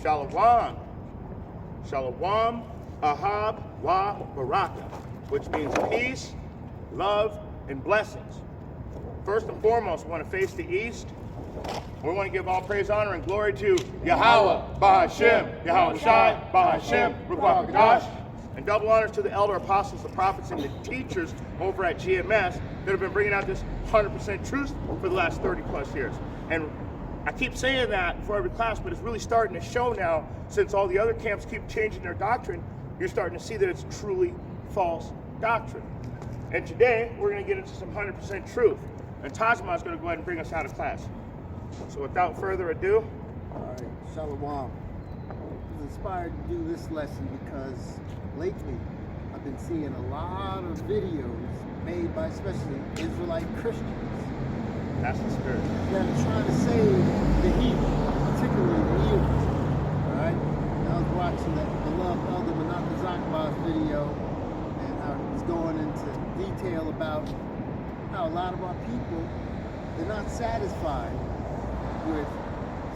Shalom. Shalom, Ahab, Wa, Baraka, which means peace, love, and blessings. First and foremost, we want to face the east. We want to give all praise, honor, and glory to Yahweh, Bahashem, Yahweh Shai, Bahashem, Ruach Hakadosh, and double honors to the elder apostles, the prophets, and the teachers over at GMS that have been bringing out this 100% truth for the last 30 plus years. And I keep saying that for every class, but it's really starting to show now, since all the other camps keep changing their doctrine, you're starting to see that it's truly false doctrine. And today, we're going to get into some 100% truth. And Tajma is going to go ahead and bring us out of class. So without further ado. All right, Shalom. I was inspired to do this lesson because lately I've been seeing a lot of videos made by especially Israelite Christians. That's the spirit. That are trying to save the heathen, particularly the Edomites. All right? And I was watching the beloved Elder Menachem Zakbah's video, and I was going into detail about how a lot of our people, they're not satisfied with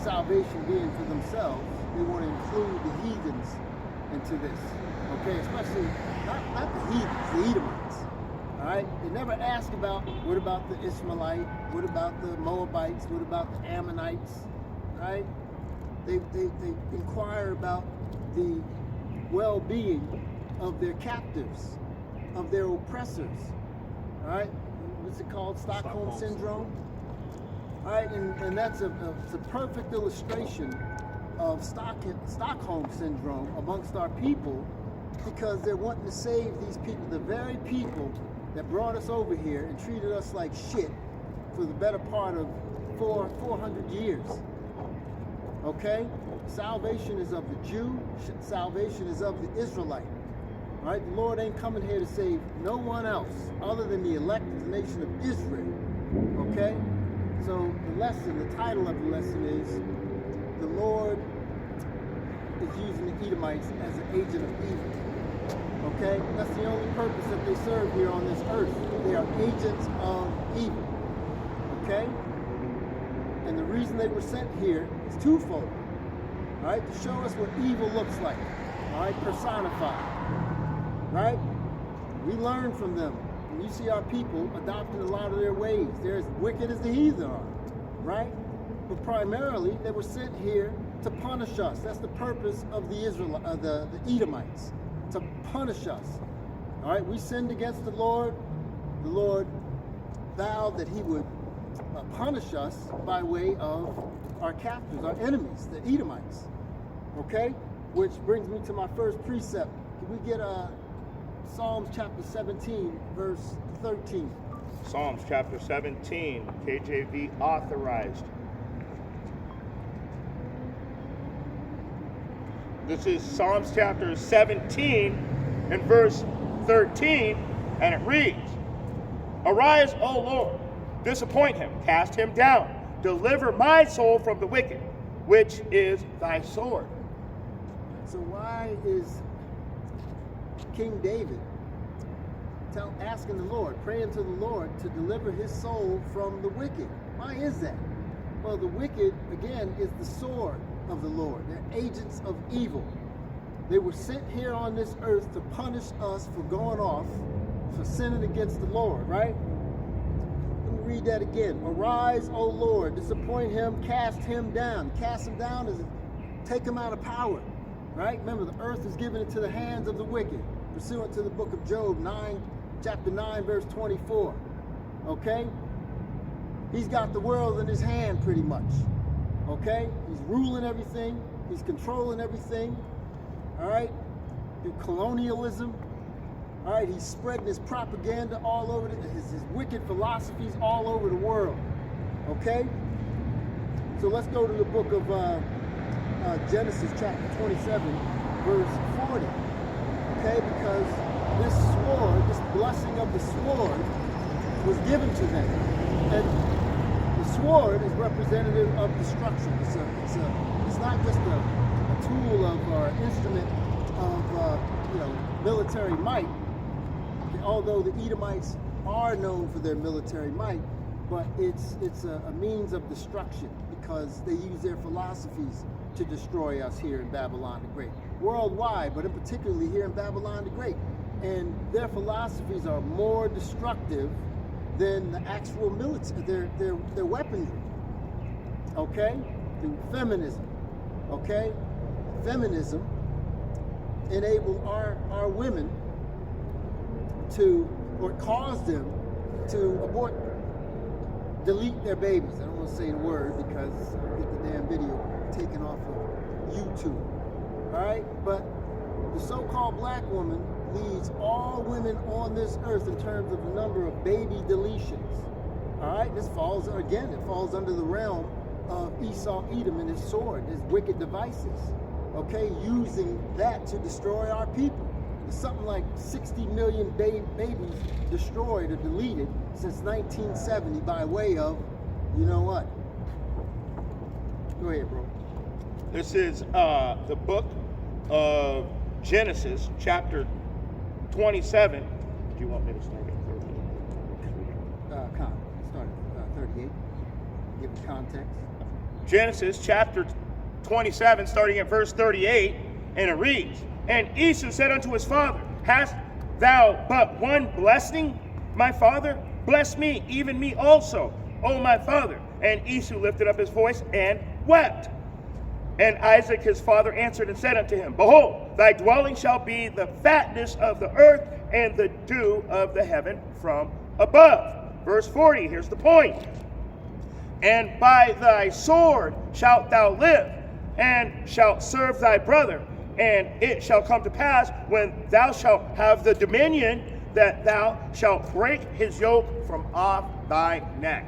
salvation being for themselves. They want to include the heathens into this. Okay, especially not the heathens, the Edomites. All right, they never ask about what about the Ishmaelite, what about the Moabites, what about the Ammonites, right? They inquire about the well-being of their captives, of their oppressors. All right, what's it called? Stockholm Syndrome. All right, and that's a perfect illustration of Stockholm Syndrome amongst our people, because they're wanting to save these people, the very people that brought us over here and treated us like shit for the better part of 400 years. Okay? Salvation is of the Jew, salvation is of the Israelite. All right? The Lord ain't coming here to save no one else other than the elected nation of Israel. Okay? So the lesson, the title of the lesson is, the Lord is using the Edomites as an agent of evil. Okay? That's the only purpose that they serve here on this earth. They are agents of evil. Okay? And the reason they were sent here is twofold. All right? To show us what evil looks like. All right? Personified. Right? We learn from them. And you see our people adopting a lot of their ways. They're as wicked as the heathen are. Right? But primarily, they were sent here to punish us. That's the purpose of the Edomites. To punish us. All right, we sinned against the Lord. The Lord vowed that he would punish us by way of our captors, our enemies, the Edomites. Okay, which brings me to my first precept. Can we get Psalms chapter 17, verse 13? Psalms chapter 17, KJV authorized. This is Psalms chapter 17 and verse 13, and it reads, "Arise, O Lord, disappoint him, cast him down, deliver my soul from the wicked, which is thy sword." So why is King David asking the Lord, praying to the Lord to deliver his soul from the wicked? Why is that? Well, the wicked, again, is the sword of the Lord. They're agents of evil. They were sent here on this earth to punish us for going off, for sinning against the Lord, right? Let me read that again. Arise, O Lord, disappoint him, cast him down. Cast him down is take him out of power, right? Remember, the earth is given into the hands of the wicked, pursuant to the book of Job, chapter 9, verse 24. Okay? He's got the world in his hand pretty much. Okay? He's ruling everything. He's controlling everything. All right? Through colonialism. All right? He's spreading his propaganda all over, his wicked philosophies all over the world. Okay? So let's go to the book of Genesis chapter 27, verse 40. Okay? Because this sword, this blessing of the sword, was given to them. And the sword is representative of destruction. It's not just a tool of or instrument of military might. Although the Edomites are known for their military might, but it's a means of destruction because they use their philosophies to destroy us here in Babylon the Great. Worldwide, but in particularly here in Babylon the Great. And their philosophies are more destructive than the actual military, their weaponry. Okay? Through feminism. Okay? Feminism enabled our women to, or caused them to abort, delete their babies. I don't want to say the word because I'll get the damn video taken off of YouTube. Alright? But the so-called black woman leads all women on this earth in terms of the number of baby deletions. Alright? This falls, again, it falls under the realm of Esau, Edom, and his sword, his wicked devices. Okay? Using that to destroy our people. There's something like 60 million babies destroyed or deleted since 1970 by way of, you know what? Go ahead, bro. This is the book of Genesis, chapter 27. Do you want me to start at 38? Start at 38. Give the context. Genesis, chapter 27, starting at verse 38, and it reads, And Esau said unto his father, Hast thou but one blessing, my father? Bless me, even me also, O my father. And Esau lifted up his voice and wept. And Isaac his father answered and said unto him, Behold, thy dwelling shall be the fatness of the earth and the dew of the heaven from above. Verse 40, here's the point. And by thy sword shalt thou live, and shalt serve thy brother. And it shall come to pass, when thou shalt have the dominion, that thou shalt break his yoke from off thy neck.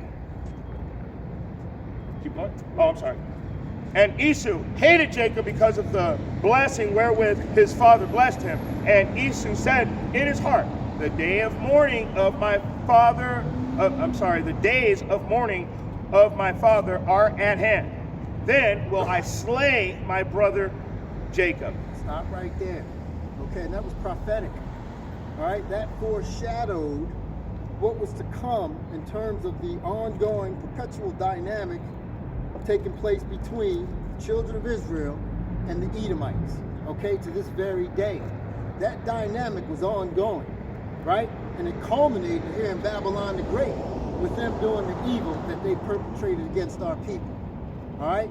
Keep going. Oh, I'm sorry. And Esau hated Jacob because of the blessing wherewith his father blessed him. And Esau said in his heart, the day of mourning of my father, the days of mourning of my father are at hand. Then will I slay my brother Jacob. Stop right there. Okay, and that was prophetic. All right, that foreshadowed what was to come in terms of the ongoing perpetual dynamic taking place between the children of Israel and the Edomites, okay, to this very day. That dynamic was ongoing, right? And it culminated here in Babylon the Great with them doing the evil that they perpetrated against our people, all right?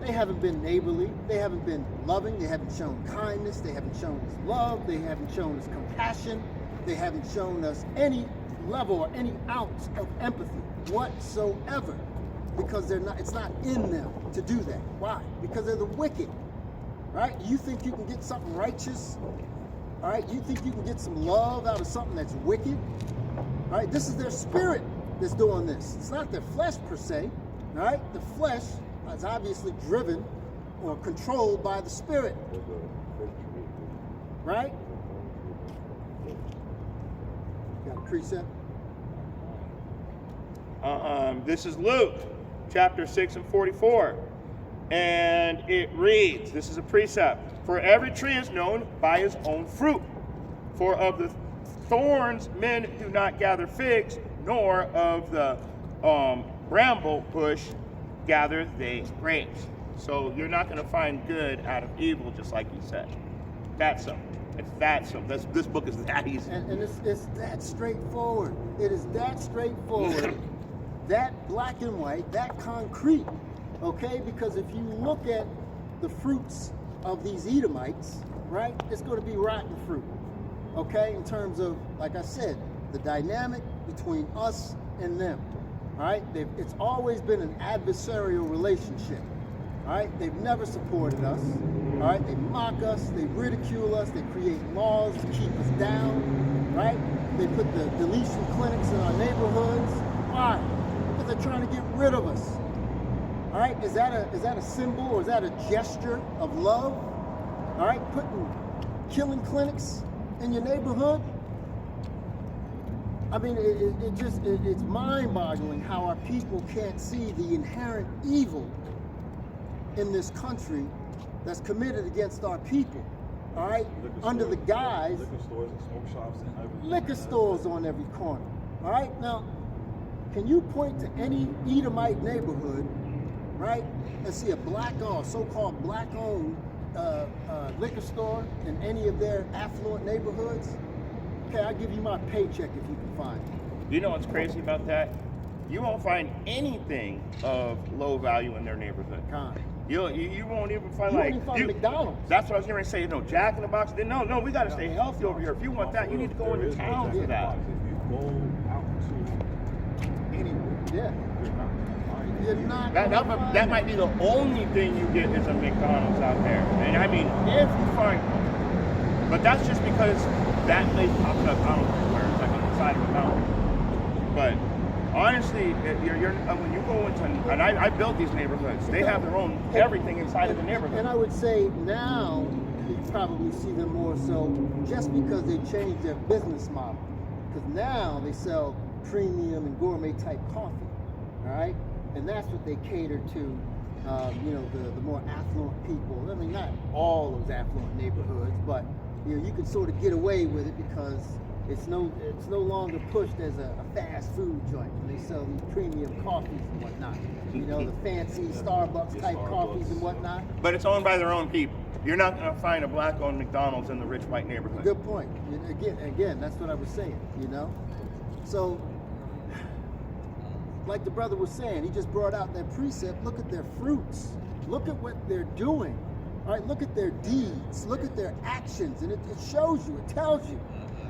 They haven't been neighborly, they haven't been loving, they haven't shown kindness, they haven't shown us love, they haven't shown us compassion, they haven't shown us any level or any ounce of empathy whatsoever. Because it's not in them to do that. Why? Because they're the wicked, right? You think you can get something righteous, all right? You think you can get some love out of something that's wicked, all right? This is their spirit that's doing this. It's not their flesh per se, all right? The flesh is obviously driven or controlled by the spirit, right? Got a precept? This is Luke, chapter 6 and 44. And it reads, this is a precept, For every tree is known by his own fruit. For of the thorns men do not gather figs, nor of the bramble bush gather they grapes. So you're not going to find good out of evil, just like you said. That's simple. It's that simple. This book is that easy. And it's that straightforward. It is that straightforward, that black and white, that concrete. Okay? Because if you look at the fruits of these Edomites, right, it's going to be rotten fruit. Okay? In terms of, like I said, the dynamic between us and them. All right? It's always been an adversarial relationship. All right? They've never supported us. All right? They mock us. They ridicule us. They create laws to keep us down. Right? They put the deletion clinics in our neighborhoods. Why? Because they're trying to get rid of us. All right? Is that a symbol or is that a gesture of love? All right? Killing clinics in your neighborhood? I mean, it's mind-boggling how our people can't see the inherent evil in this country that's committed against our people, all right? Under the guise... Liquor stores and smoke shops and everything. Liquor stores on every corner, all right? Now, can you point to any Edomite neighborhood right, and see a black-owned, so-called black-owned liquor store in any of their affluent neighborhoods, okay, I'll give you my paycheck if you can find it. You know what's crazy about that? You won't find anything of low value in their neighborhood. You won't even find You like won't even find McDonald's. That's what I was going to say. No, Jack in the Box. No, we got to stay healthy over here. If you want that, you need to go into town for that. If you go out to anywhere, Yeah. you're not gonna find You're not. That might be the only thing you get is a McDonald's out there. And I mean, if you find one. But that's just because that place pops up, I don't know where, it's like on the side of the mountain. But honestly, when you go into, and I built these neighborhoods, they have their own everything inside of the neighborhood. And I would say now you probably see them more so just because they changed their business model. Because now they sell premium and gourmet type coffee, all right? And that's what they cater to, the more affluent people. I mean, not all those affluent neighborhoods, but you can sort of get away with it because it's no longer pushed as a fast food joint when they sell these premium coffees and whatnot. The fancy Starbucks type coffees and whatnot. But it's owned by their own people. You're not going to find a black-owned McDonald's in the rich white neighborhood. Good point. Again, that's what I was saying. So, like the brother was saying, he just brought out that precept. Look at their fruits. Look at what they're doing. All right, look at their deeds. Look at their actions, and it shows you. It tells you,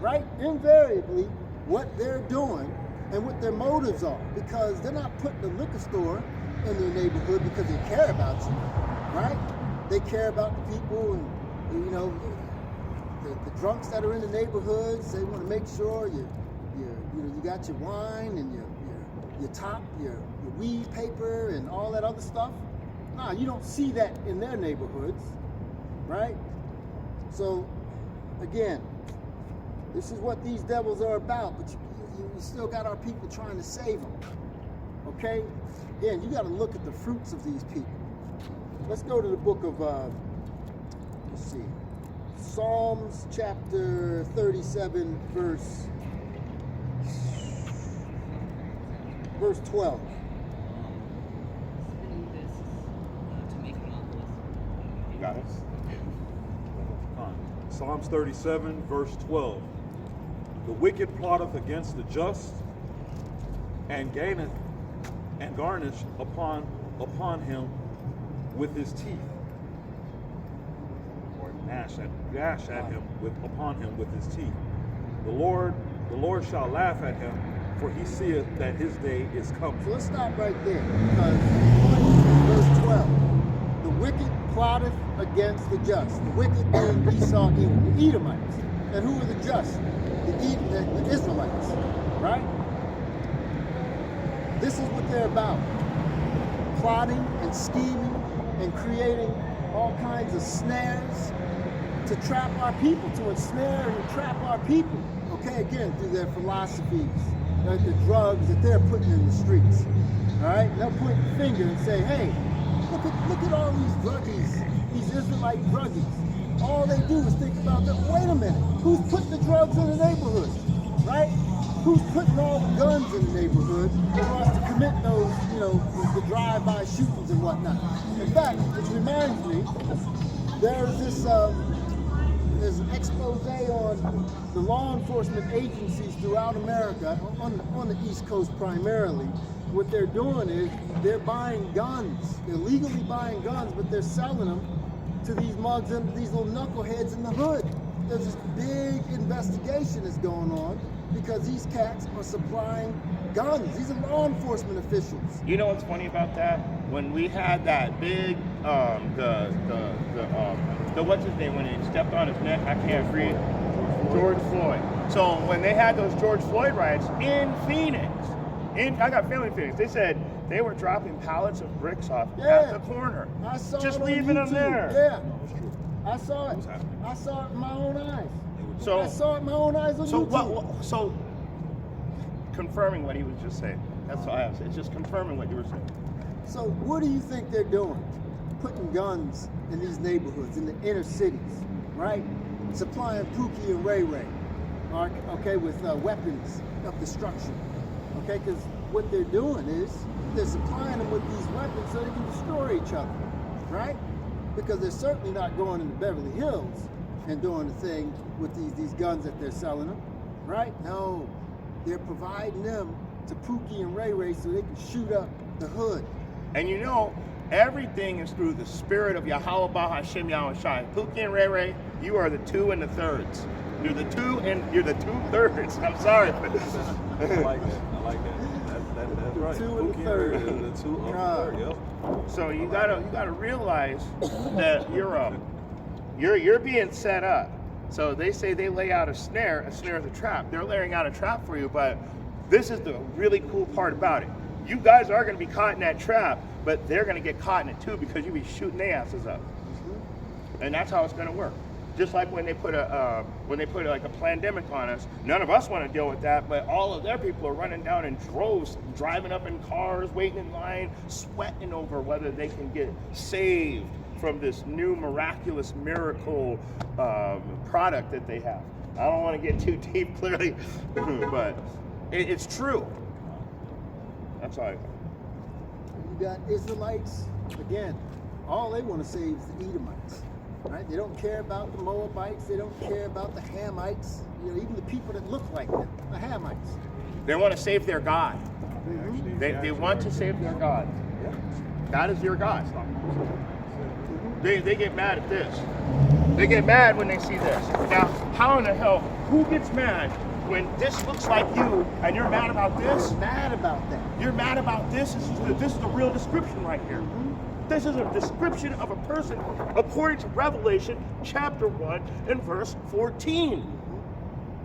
right, invariably, what they're doing and what their motives are. Because they're not putting a liquor store in their neighborhood because they care about you, right? They care about the people and the drunks that are in the neighborhoods. They want to make sure you got your wine and your top, your weed paper and all that other stuff. Nah, you don't see that in their neighborhoods, right? So, again, this is what these devils are about, but you still got our people trying to save them, okay? Again, you got to look at the fruits of these people. Let's go to the book of, let's see, Psalms chapter 37, verse 12. You got it? Psalms 37, verse 12. The wicked plotteth against the just, and gaineth and garnish upon him with his teeth, or gnash at him upon him with his teeth. The Lord shall laugh at him, for he seeth that his day is come. So let's stop right there, because verse 12, the wicked plotteth against the just. The wicked being Esau, Edom, the Edomites. And who are the just? The Israelites, right? This is what they're about. Plotting and scheming and creating all kinds of snares to trap our people, to ensnare and trap our people. Okay, again, through their philosophies, like the drugs that they're putting in the streets. All right, they'll point the finger and say, hey, look at all these druggies, these Israelite druggies. All they do is think about that. Wait a minute, who's putting the drugs in the neighborhood, right? Who's putting all the guns in the neighborhood for us to commit those, the drive-by shootings and whatnot? In fact, it reminds me, there's this there's an expose on the law enforcement agencies throughout America, on the East Coast primarily. What they're doing is they're buying guns. They're legally buying guns, but they're selling them to these mugs and these little knuckleheads in the hood. There's this big investigation that's going on because these cats are supplying guns. These are law enforcement officials. You know what's funny about that? When we had that big, the what's his name when he stepped on his neck? I can't breathe. George Floyd. So when they had those George Floyd riots in Phoenix, I got family in Phoenix. They said they were dropping pallets of bricks off at the corner, I saw just it on leaving them YouTube. there. Yeah, I saw it. I saw it in my own eyes. So I saw it in my own eyes on YouTube. So confirming what he was just saying. That's all I have to say. It's just confirming what you were saying. So what do you think they're doing? Putting guns in these neighborhoods, in the inner cities, right? Supplying Pookie and Ray Ray, okay, with weapons of destruction. Okay, because what they're doing is they're supplying them with these weapons so they can destroy each other, right? Because they're certainly not going into Beverly Hills and doing the thing with these guns that they're selling them, right? No, they're providing them to Pookie and Ray Ray so they can shoot up the hood. And you know, everything is through the spirit of Yahweh Bahashem Yahushai. Pookie and Ray Ray, you are the 2 and the thirds. You're the 2 and you're the 2/3. I'm sorry. I like that. I like that. That's right. 2 and the Pookie third. Ray Ray, the 2 of the third. Yep. So you gotta realize that you're being set up. So they say they lay out a snare. A snare is a trap. They're laying out a trap for you, but this is the really cool part about it. You guys are going to be caught in that trap, but they're going to get caught in it too because you be shooting their asses up. And that's how it's going to work. Just like when they put like a pandemic on us, none of us want to deal with that, but all of their people are running down in droves, driving up in cars, waiting in line, sweating over whether they can get saved from this new miraculous miracle product that they have. I don't want to get too deep, clearly, but it's true. That's all. You got Israelites, again, all they want to save is the Edomites, right? They don't care about the Moabites, they don't care about the Hamites, you know, even the people that look like them, the Hamites. They want to save their God. Mm-hmm. They want to save their God. God is your God. They get mad at this. They get mad when they see this. Now, how in the hell, who gets mad when this looks like you and you're mad about this? Mad about that. You're mad about this? This is the real description right here. This is a description of a person according to Revelation chapter 1 and verse 14.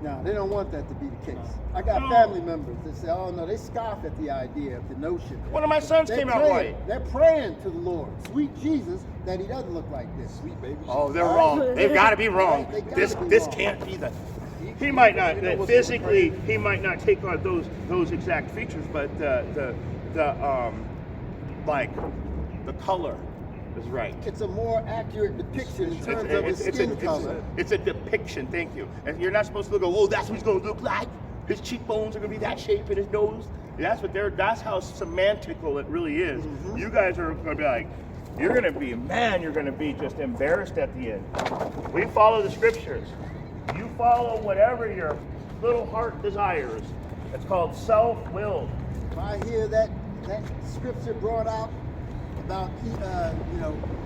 No, they don't want that to be the case. I got family members that say, oh no, they scoff at the idea of the notion. One of my sons came out white. They're praying to the Lord, sweet Jesus, that he doesn't look like this. Sweet baby. Oh, they're wrong. They've got to be wrong. Right, they gotta This be this wrong. can't be the. He might not physically. He might not take on those exact features, but the color is right. It's a more accurate depiction in terms of his skin color. It's a depiction. Thank you. And you're not supposed to go, oh, that's what he's going to look like. His cheekbones are going to be that shape, and his nose. That's what That's how semantical it really is. You guys are going to be like, you're going to be, man, you're going to be just embarrassed at the end. We follow the scriptures. You follow whatever your little heart desires. It's called self-willed. If I hear that scripture brought out about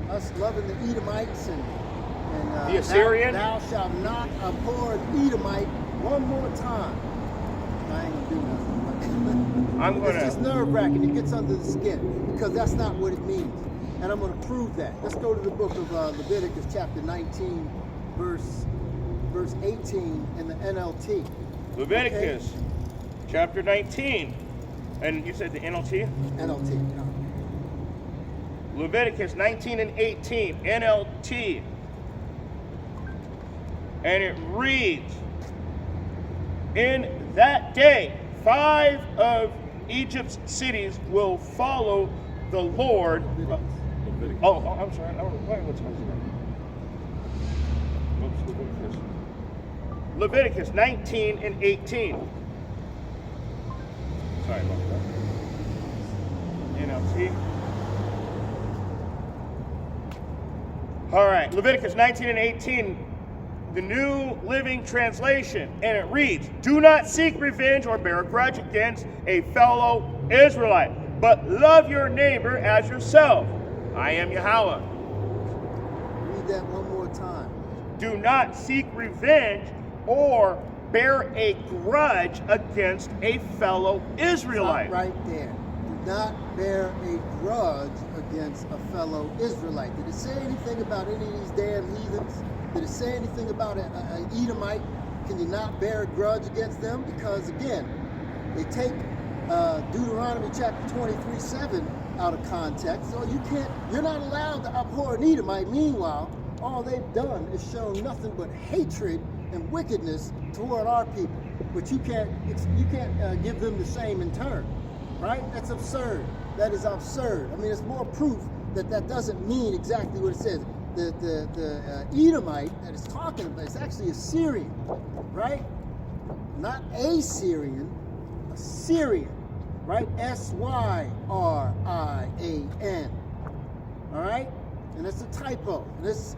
us loving the Edomites and The Assyrian? Thou shalt not abhor an Edomite one more time. I ain't gonna do nothing. It's just nerve-wracking. It gets under the skin because that's not what it means. And I'm going to prove that. Let's go to the book of Leviticus chapter 19, verse 18 in the NLT. Leviticus chapter 19. And you said the NLT? NLT. No. Leviticus 19 and 18, NLT. And it reads, in that day, 5 of Egypt's cities will follow the Lord. I'm sorry. What's Leviticus 19 and 18. Sorry about that. NLT. All right, Leviticus 19 and 18, the New Living Translation, and it reads, do not seek revenge or bear a grudge against a fellow Israelite, but love your neighbor as yourself. I am Yahweh. Read that one more time. Do not seek revenge or bear a grudge against a fellow Israelite. Stop right there. Do not bear a grudge against a fellow Israelite. Did it say anything about any of these damn heathens? Did it say anything about an Edomite? Can you not bear a grudge against them? Because again, they take Deuteronomy chapter 23:7 out of context. So you're not allowed to abhor an Edomite. Meanwhile, all they've done is shown nothing but hatred and wickedness toward our people. But you can't give them the same in turn, right? That's absurd. That is absurd. I mean, it's more proof that doesn't mean exactly what it says. The Edomite that it's talking about is actually a Syrian, right? Not a Syrian, Syrian, right? Syrian. All right? And it's a typo. This,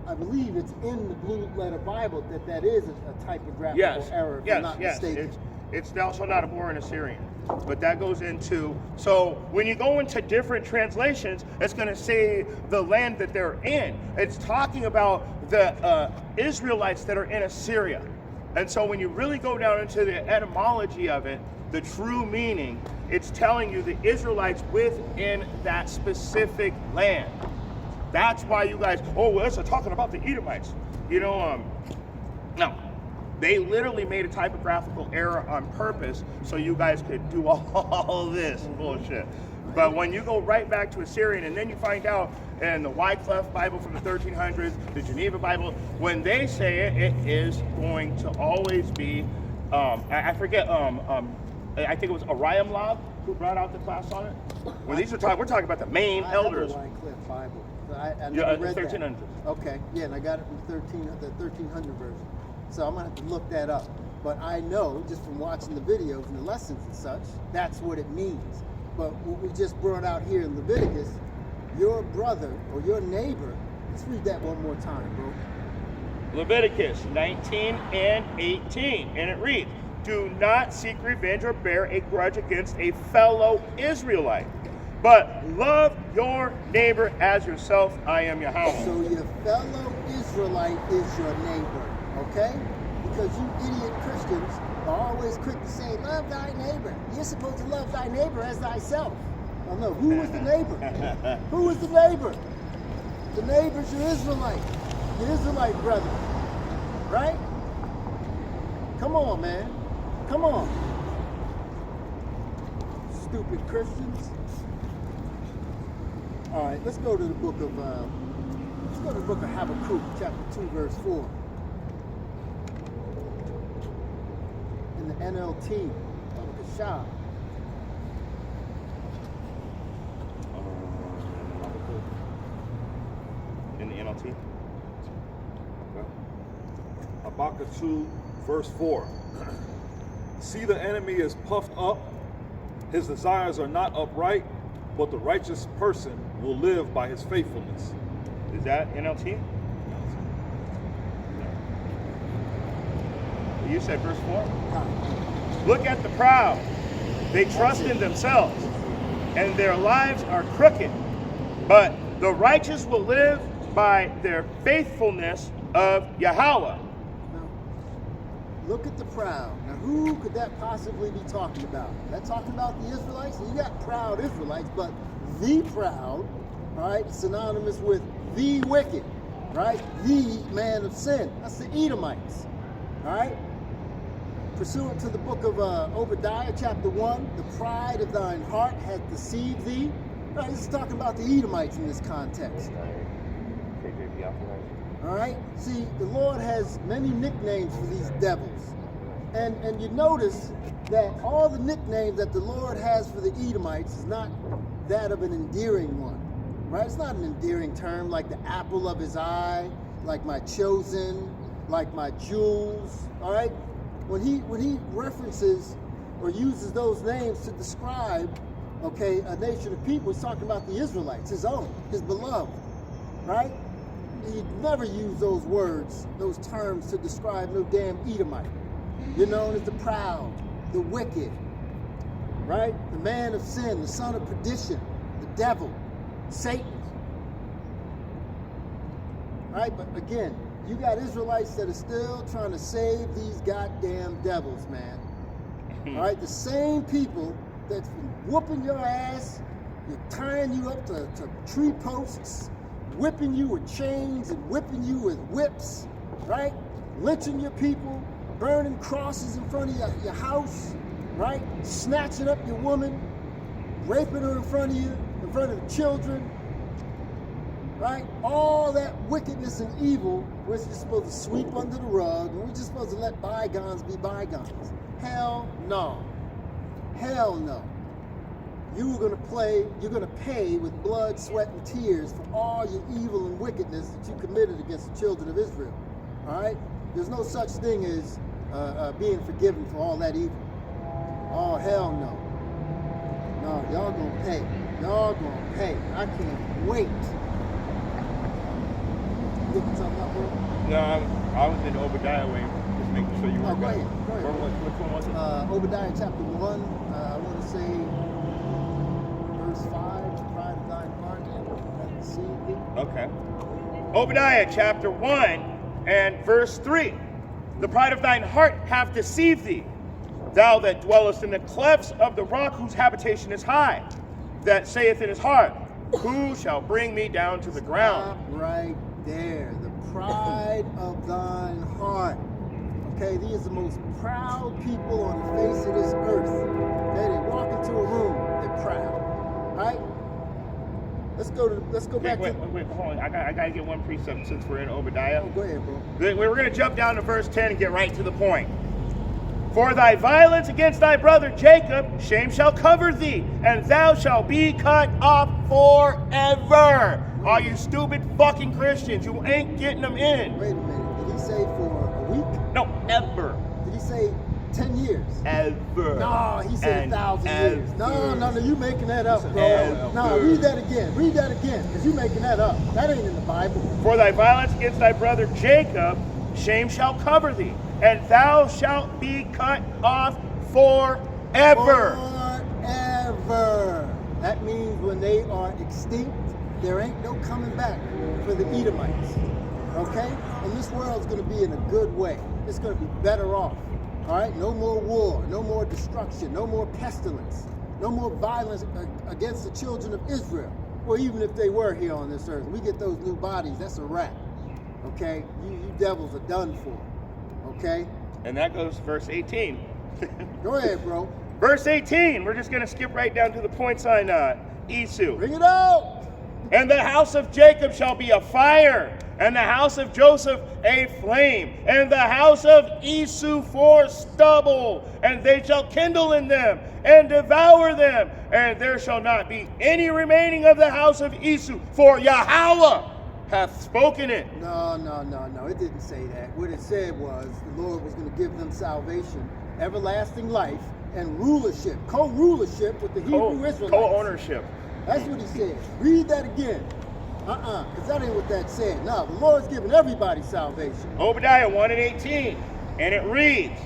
I believe it's in the Blue Letter Bible that is a typographical error, if I'm not mistaken. It's thou shalt not abhor an Assyrian. But that goes into, so when you go into different translations, it's going to say the land that they're in. It's talking about the Israelites that are in Assyria. And so when you really go down into the etymology of it, the true meaning, it's telling you the Israelites within that specific land. That's why you guys, oh, well, it's talking about the Edomites. You know, no. They literally made a typographical error on purpose so you guys could do all this bullshit. But when you go right back to Assyrian, and then you find out in the Wycliffe Bible from the 1300s, the Geneva Bible, when they say it, it is going to always be, I forget, I think it was Ariam Lab who brought out the class on it. When these are talking, we're talking about the main elders. I have the Wycliffe Bible. I Yeah, never read 1300s. that. Okay, yeah, and I got it from the 1300 version. So I'm gonna have to look that up. But I know, just from watching the videos and the lessons and such, that's what it means. But what we just brought out here in Leviticus, your brother or your neighbor, let's read that one more time, bro. Leviticus 19 and 18, and it reads, do not seek revenge or bear a grudge against a fellow Israelite, but love your neighbor as yourself. I am Yahweh. So your fellow Israelite is your neighbor, okay? Because you idiot Christians are always quick to say, love thy neighbor. You're supposed to love thy neighbor as thyself. Oh no, who was the neighbor? Who was the neighbor? The neighbor's your Israelite brother, right? Come on, man. Come on. Stupid Christians. All right, let's go to the book of Habakkuk, chapter 2, verse 4. In the NLT, Shah. In the NLT? Habakkuk 2, verse 4. See, the enemy is puffed up, his desires are not upright, but the righteous person will live by his faithfulness. Is that NLT? You said verse 4? Look at the proud. They trust in themselves, and their lives are crooked. But the righteous will live by their faithfulness of Yahweh. Now, look at the proud. Now, who could that possibly be talking about? That talking about the Israelites? You got proud Israelites, but the proud, right, synonymous with the wicked, right? The man of sin. That's the Edomites, all right? Pursuant to the book of Obadiah, chapter 1, the pride of thine heart hath deceived thee. Right, this is talking about the Edomites in this context. All right? See, the Lord has many nicknames for these devils. And you notice that all the nicknames that the Lord has for the Edomites is not that of an endearing one. Right? It's not an endearing term like the apple of his eye, like my chosen, like my jewels. All right? When he references or uses those names to describe, okay, a nation of people, he's talking about the Israelites, his own, his beloved, right? He'd never use those words, those terms to describe no damn Edomite. You're known as the proud, the wicked, right? The man of sin, the son of perdition, the devil, Satan. Right? But again, you got Israelites that are still trying to save these goddamn devils, man. All right? The same people that's been whooping your ass, you're tying you up to tree posts, whipping you with chains and whipping you with whips, right? Lynching your people, burning crosses in front of your house, right? Snatching up your woman, raping her in front of you, in front of the children, right? All that wickedness and evil, we're just supposed to sweep under the rug, and we're just supposed to let bygones be bygones. Hell no. Hell no. You're gonna pay with blood, sweat, and tears for all your evil and wickedness that you committed against the children of Israel. All right? There's no such thing as being forgiven for all that evil. Oh, hell no. No, y'all gonna pay. Y'all gonna pay. I can't wait. You looking something up, bro? No, I was in Obadiah way, just making sure you Oh, were go ahead. Go ahead. Which one was it? Obadiah chapter 1, I want to say verse 5, the pride of thine heart hath deceived thee. Okay. Obadiah chapter 1 and verse 3. The pride of thine heart hath deceived thee. Thou that dwellest in the clefts of the rock, whose habitation is high, that saith in his heart, who shall bring me down to the ground? Stop right there. The pride of thine heart. Okay, these are the most proud people on the face of this earth. Okay, they walk into a room, they're proud. Right? Let's go back Wait, to. hold on. I gotta get one precept since we're in Obadiah. Oh, go ahead, bro. We're gonna jump down to verse 10 and get right to the point. For thy violence against thy brother Jacob, shame shall cover thee, and thou shalt be cut off forever. All you stupid fucking Christians, you ain't getting them in. Wait a minute. Did he say for a week? No, ever. Did he say 10 years? Ever. No, he said 1,000 years. No, you making that up, bro. Ever. No, read that again, because you making that up. That ain't in the Bible. For thy violence against thy brother Jacob, shame shall cover thee, and thou shalt be cut off forever. Forever. That means when they are extinct, there ain't no coming back for the Edomites. Okay? And this world's going to be in a good way. It's going to be better off. All right? No more war, no more destruction, no more pestilence, no more violence against the children of Israel. Well, even if they were here on this earth, we get those new bodies, that's a wrap. Okay? You devils are done for. Okay? And that goes to verse 18. Go ahead, bro. Verse 18, we're just going to skip right down to the points on Esau. Bring it out. And the house of Jacob shall be a fire, and the house of Joseph a flame, and the house of Esau for stubble, and they shall kindle in them and devour them, and there shall not be any remaining of the house of Esau, for Yahweh hath spoken it. No. It didn't say that. What it said was the Lord was going to give them salvation, everlasting life, and rulership, co-rulership with the Hebrew Israelites. Co-ownership. That's what he said. Read that again. Because that ain't what that said. No, the Lord's giving everybody salvation. Obadiah 1 and 18, and it reads,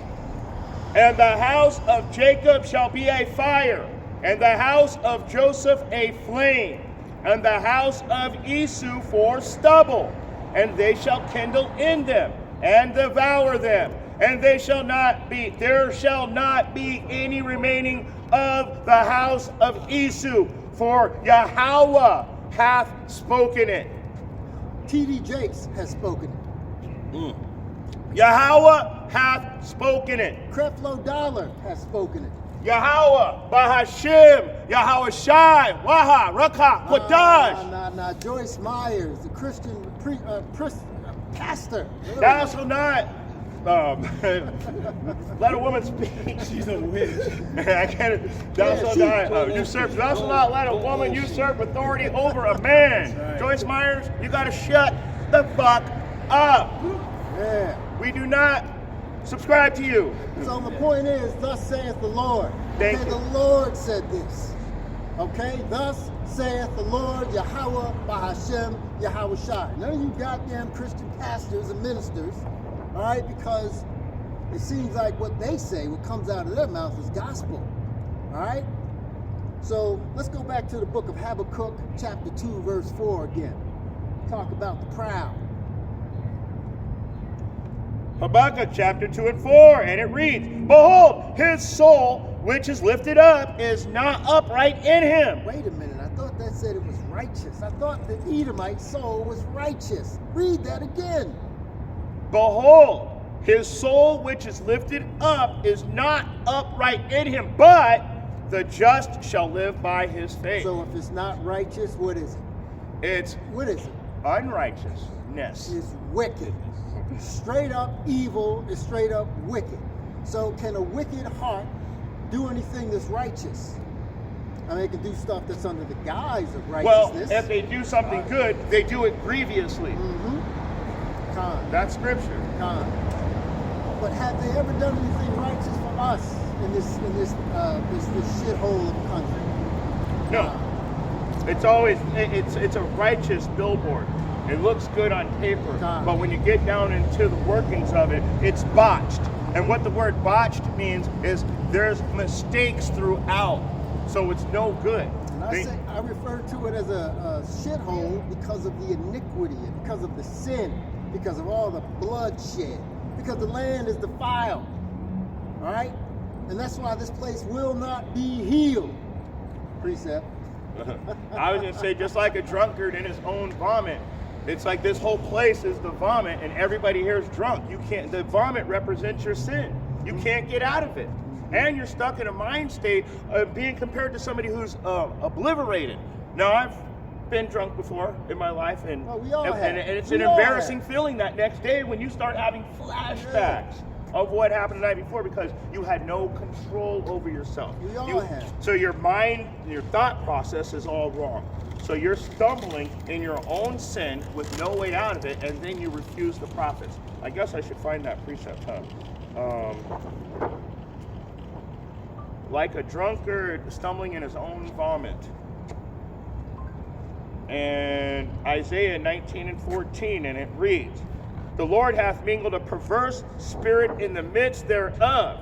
and the house of Jacob shall be a fire, and the house of Joseph a flame, and the house of Esau for stubble, and they shall kindle in them and devour them, and there shall not be any remaining of the house of Esau, for Yahweh hath spoken it. T.D. Jakes has spoken it. Yahweh hath spoken it. Creflo Dollar has spoken it. Yahweh, Bahashim, Yahweh Shai, Waha, Rakha, Quadash. Nah. Joyce Myers, the Christian pastor. Thou shalt not let a woman speak. She's a witch. I can't. Thou shalt not usurp. Thou shalt not let a woman usurp authority over a man. Right. Joyce Myers, you got to shut the fuck up. Yeah. We do not subscribe to you. So the point is, thus saith the Lord. Thank you. The Lord said this. Okay? Thus saith the Lord, Yahweh, Bahashem, Yahweh Shai. None of you goddamn Christian pastors and ministers, all right, because it seems like what they say, what comes out of their mouth is gospel. All right? So let's go back to the book of Habakkuk, chapter 2, verse 4 again. Talk about the proud. Habakkuk chapter 2 and 4, and it reads, behold, his soul, which is lifted up, is not upright in him. Wait a minute, I thought that said it was righteous. I thought the Edomite soul was righteous. Read that again. Behold, his soul which is lifted up is not upright in him, but the just shall live by his faith. So if it's not righteous, what is it? What is it? Unrighteousness. It's wicked. Straight up evil is straight up wicked. So can a wicked heart do anything that's righteous? I mean, it can do stuff that's under the guise of righteousness. Well, if they do something good, they do it grievously. Con. That's scripture. Con. But have they ever done anything righteous for us? this shithole of a country. No, it's always it's a righteous billboard. It looks good on paper, but when you get down into the workings of it, it's botched. And what the word botched means is there's mistakes throughout, so it's no good. And I refer to it as a shithole because of the iniquity, and because of the sin, because of all the bloodshed, because the land is defiled. All right, and that's why this place will not be healed. Precept. I was gonna say, just like a drunkard in his own vomit, it's like this whole place is the vomit, and everybody here is drunk. You can't. The vomit represents your sin. You can't get out of it, and you're stuck in a mind state of being compared to somebody who's obliterated. Now, I've been drunk before in my life, and we all have. And it's We an all embarrassing have. feeling that next day when you start having flashbacks of what happened the night before because you had no control over yourself. We all have. So your mind, your thought process is all wrong. So you're stumbling in your own sin with no way out of it, and then you refuse the prophets. I guess I should find that precept, huh? Like a drunkard stumbling in his own vomit. And Isaiah 19:14, and it reads, "The Lord hath mingled a perverse spirit in the midst thereof,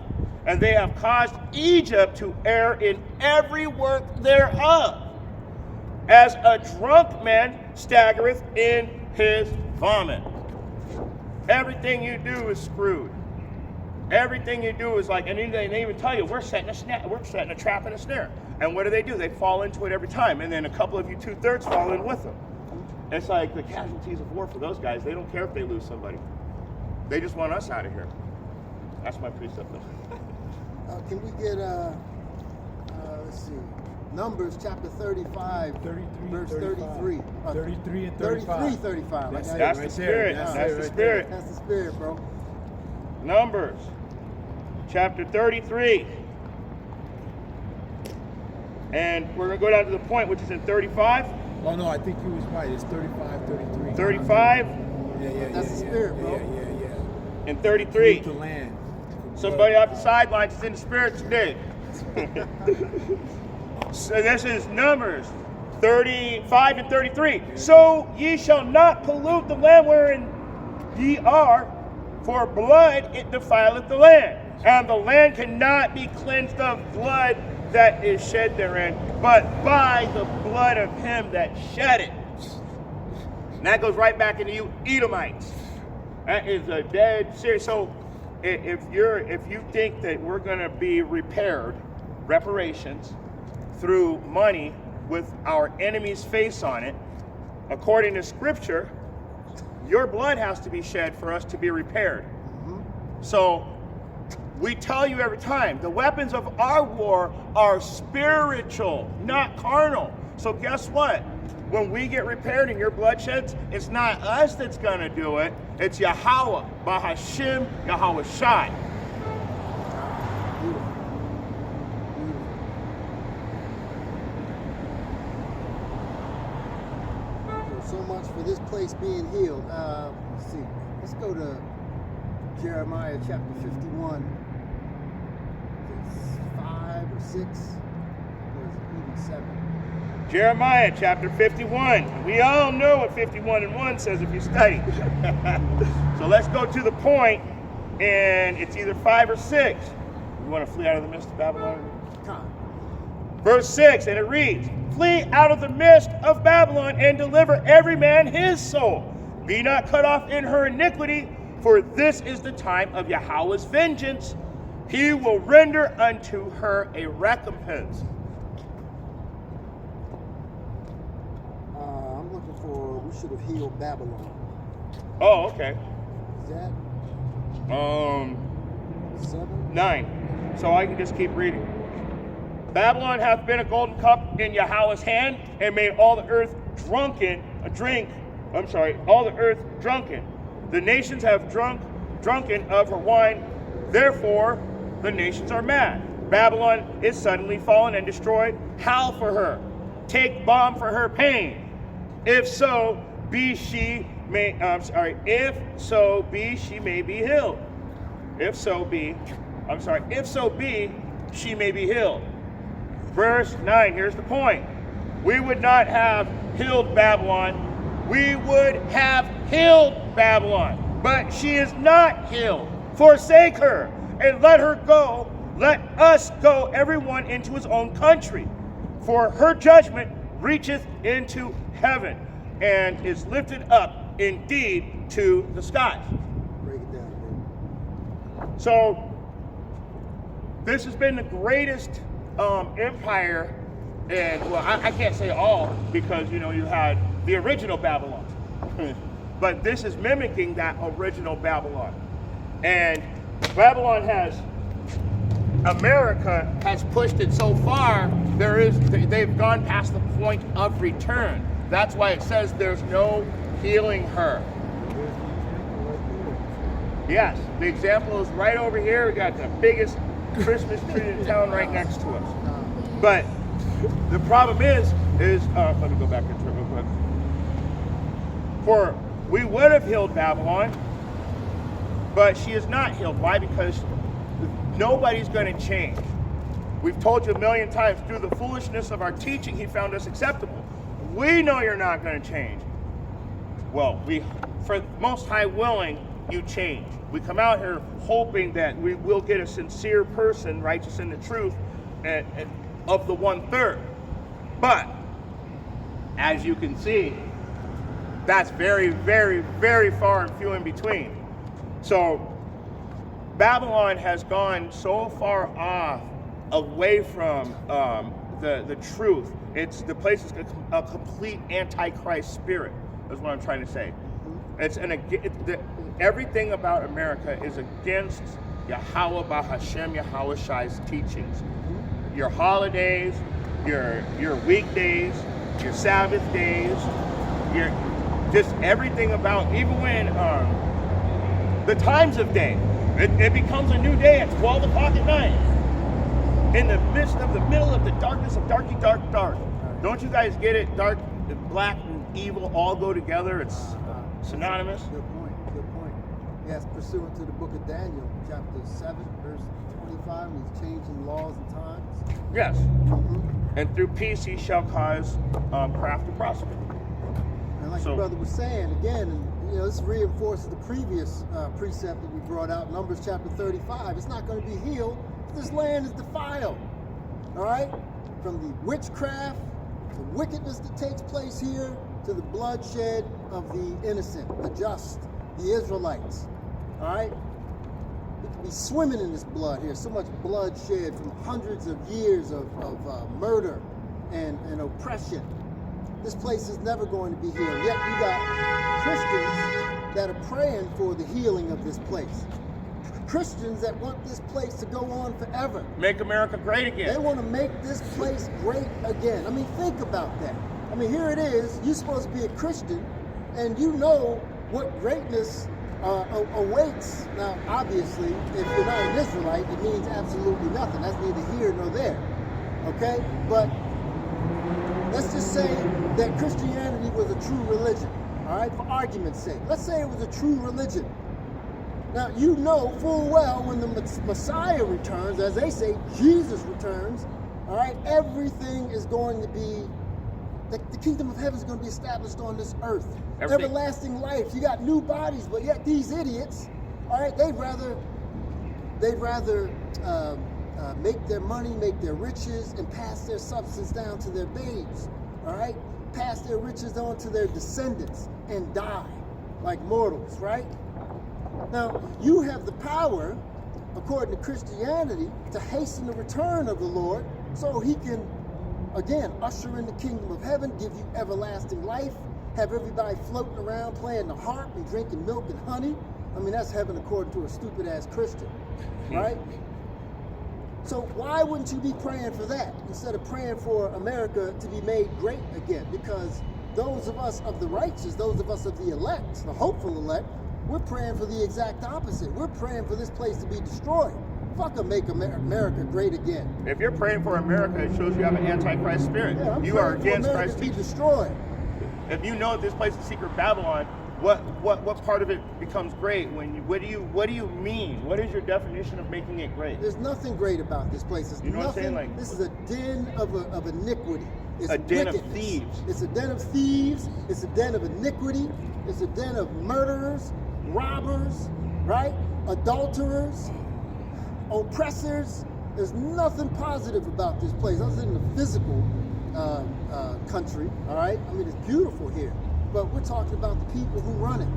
and they have caused Egypt to err in every work thereof. As a drunk man staggereth in his vomit." Everything you do is screwed. Everything you do is like, and they even tell you, we're setting a trap and a snare. And what do? They fall into it every time. And then a couple of you 2/3 fall in with them. It's like the casualties of war for those guys. They don't care if they lose somebody. They just want us out of here. That's my precept. Can we get, let's see, Numbers chapter 35, 33, verse 35. 33. 33 and 35. 35. That's I it, got That's it. the spirit. That's That's it the right spirit. That's the spirit, bro. Numbers chapter 33. And we're going to go down to the point, which is in 35. Oh no, I think he was right. It's 35, 33. 35 Yeah. That's the spirit, bro. Yeah. and 33. The land. Somebody off the sidelines is in the spirit today. So this is Numbers 35 and 33. So ye shall not pollute the land wherein ye are, for blood it defileth the land. And the land cannot be cleansed of blood that is shed therein, but by the blood of him that shed it. And that goes right back into you Edomites. That is a dead serious. So if you think that we're going to be reparations through money with our enemy's face on it, according to Scripture, your blood has to be shed for us to be repaired. So we tell you every time, the weapons of our war are spiritual, not carnal. So guess what? When we get repaired and your blood sheds, it's not us that's going to do it. It's Yahweh, Bahashim, Yahweh Shai. So much for this place being healed. Let's see. Let's go to Jeremiah chapter 51. It's 5 or 6, or is it even 7? Jeremiah chapter 51. We all know what 51 and 1 says if you study. So let's go to the point, and it's either 5 or 6. You want to flee out of the midst of Babylon? Verse 6, and it reads, "Flee out of the midst of Babylon and deliver every man his soul. Be not cut off in her iniquity, for this is the time of Yahweh's vengeance. He will render unto her a recompense." I'm looking for, we should have healed Babylon. Oh, okay. Is that 7? 9. So I can just keep reading. "Babylon hath been a golden cup in Yahweh's hand, and made all the earth drunken. All the earth drunken. The nations have drunken of her wine. Therefore, the nations are mad. Babylon is suddenly fallen and destroyed. Howl for her. Take balm for her pain. If so be she may she may be healed. If so be she may be healed. Verse 9, here's the point. We would not have healed Babylon. We would have healed Babylon. But she is not healed. Forsake her and let her go. Let us go, everyone, into his own country. For her judgment reacheth into heaven and is lifted up indeed to the skies. Break it down, So this has been the greatest empire, and well, I can't say all because you had the original Babylon, but this is mimicking that original Babylon, and America has pushed it so far. They've gone past the point of return. That's why it says there's no healing her. Yes, the example is right over here. We got the biggest Christmas tree in town right next to us. But the problem is let me go back into it real quick. For we would have healed Babylon, but she is not healed. Why? Because nobody's going to change. We've told you a million times, through the foolishness of our teaching, he found us acceptable. We know you're not going to change. Well, for Most High willing, you change. We come out here hoping that we will get a sincere person, righteous in the truth, and of the 1/3. But as you can see, that's very, very, very far and few in between. So Babylon has gone so far off, away from the truth. The place is a complete antichrist spirit. Is what I'm trying to say. Everything about America is against Yahweh Bahashem Yahweh Shai's teachings. Your holidays, your weekdays, your Sabbath days, your just everything about, even when the times of day, it becomes a new day at 12 o'clock at night. In the midst of the middle of the darkness of dark. Don't you guys get it? Dark, black, and evil all go together. It's synonymous. Good point. Yes, pursuant to the book of Daniel, chapter 7, verse 25, he's changing laws and times. Yes. And through peace he shall cause craft to prosper. And like the brother was saying, again, and this reinforces the previous precept that we brought out, Numbers chapter 35. It's not going to be healed. This land is defiled. All right? From the witchcraft, the wickedness that takes place here, to the bloodshed of the innocent, the just, the Israelites. All right? We could be swimming in this blood here. So much blood shed from hundreds of years of murder and oppression. This place is never going to be healed. Yet you got Christians that are praying for the healing of this place. Christians that want this place to go on forever. Make America great again. They want to make this place great again. I mean, think about that. I mean, here it is. You're supposed to be a Christian, and you know what greatness awaits. Now, obviously, if you're not an Israelite, it means absolutely nothing. That's neither here nor there. Okay? But let's just say that Christianity was a true religion. All right? For argument's sake. Let's say it was a true religion. Now, you know full well when the Messiah returns, as they say, Jesus returns, all right, everything is going to be, the kingdom of heaven is going to be established on this earth. Everlasting life. You got new bodies, but yet these idiots, all right, they'd rather make their money, make their riches, and pass their substance down to their babes, all right? Pass their riches on to their descendants and die like mortals, right? Now, you have the power, according to Christianity, to hasten the return of the Lord so he can, again, usher in the kingdom of heaven, give you everlasting life, have everybody floating around playing the harp and drinking milk and honey. I mean, that's heaven according to a stupid-ass Christian, right? So why wouldn't you be praying for that instead of praying for America to be made great again? Because those of us of the righteous, those of us of the elect, the hopeful elect, we're praying for the exact opposite. We're praying for this place to be destroyed. Fuck make America great again. If you're praying for America, it shows you have an antichrist spirit. Yeah, you are against Christ. To be destroyed. If you know this place is secret Babylon, what part of it becomes great? What do you mean? What is your definition of making it great? There's nothing great about this place. It's You know what I'm nothing. saying? Like, this is a den of iniquity. It's a den of wickedness. thieves. It's a den of thieves. It's a den of iniquity. It's a den of murderers, robbers, right? Adulterers, oppressors. There's nothing positive about this place other than the physical country, all right? I mean, it's beautiful here, but we're talking about the people who run it,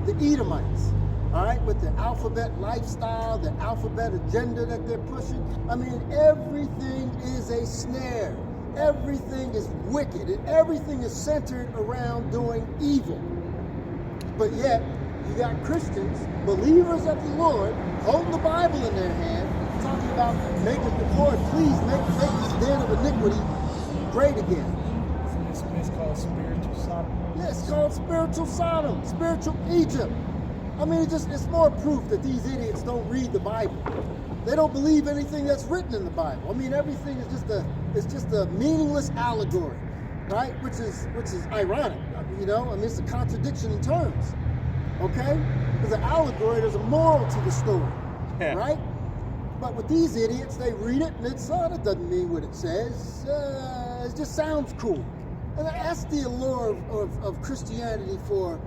the Edomites, all right, with the alphabet lifestyle, the alphabet agenda that they're pushing. I mean, everything is a snare. Everything is wicked, and everything is centered around doing evil. But yet, you got Christians, believers of the Lord, holding the Bible in their hand, talking about making the Lord, please make this den of iniquity great again. Isn't this place called spiritual Sodom? Yeah, it's called spiritual Sodom, spiritual Egypt. I mean, it's more proof that these idiots don't read the Bible. They don't believe anything that's written in the Bible. I mean, everything is just a meaningless allegory, right? Which is ironic, you know? I mean, it's a contradiction in terms, okay? Because an allegory, there's a moral to the story, right? But with these idiots, they read it and it's, oh, that doesn't mean what it says. It just sounds cool. And that's the allure of Christianity for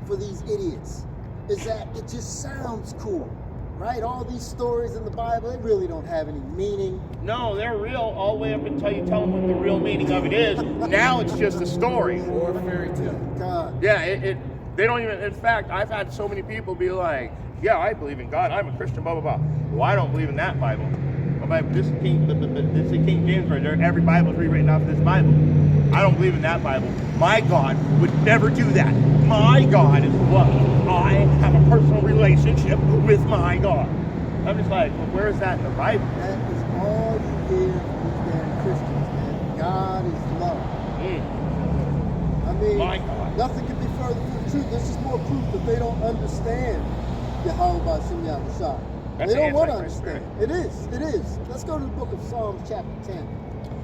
these idiots, is that it just sounds cool, right? All these stories in the Bible, they really don't have any meaning. No, they're real all the way up until you tell them what the real meaning of it is. Now it's just a story. Or a fairy tale. God. Yeah, they don't even, in fact, I've had so many people be like, yeah, I believe in God, I'm a Christian, blah, blah, blah. Well, I don't believe in that Bible. This is King James Version. Every Bible is rewritten off of this Bible. I don't believe in that Bible. My God would never do that. My God is love. I have a personal relationship with my God. I'm just like, well, where is that in the Bible? That is all you hear from these damn Christians, man. God is love. I mean, My God. nothing can be further from the truth. This is more proof that they don't understand Yahweh B'Shem Yahushua. That's They don't want to Antichrist, understand. It is. Let's go to the book of Psalms chapter 10.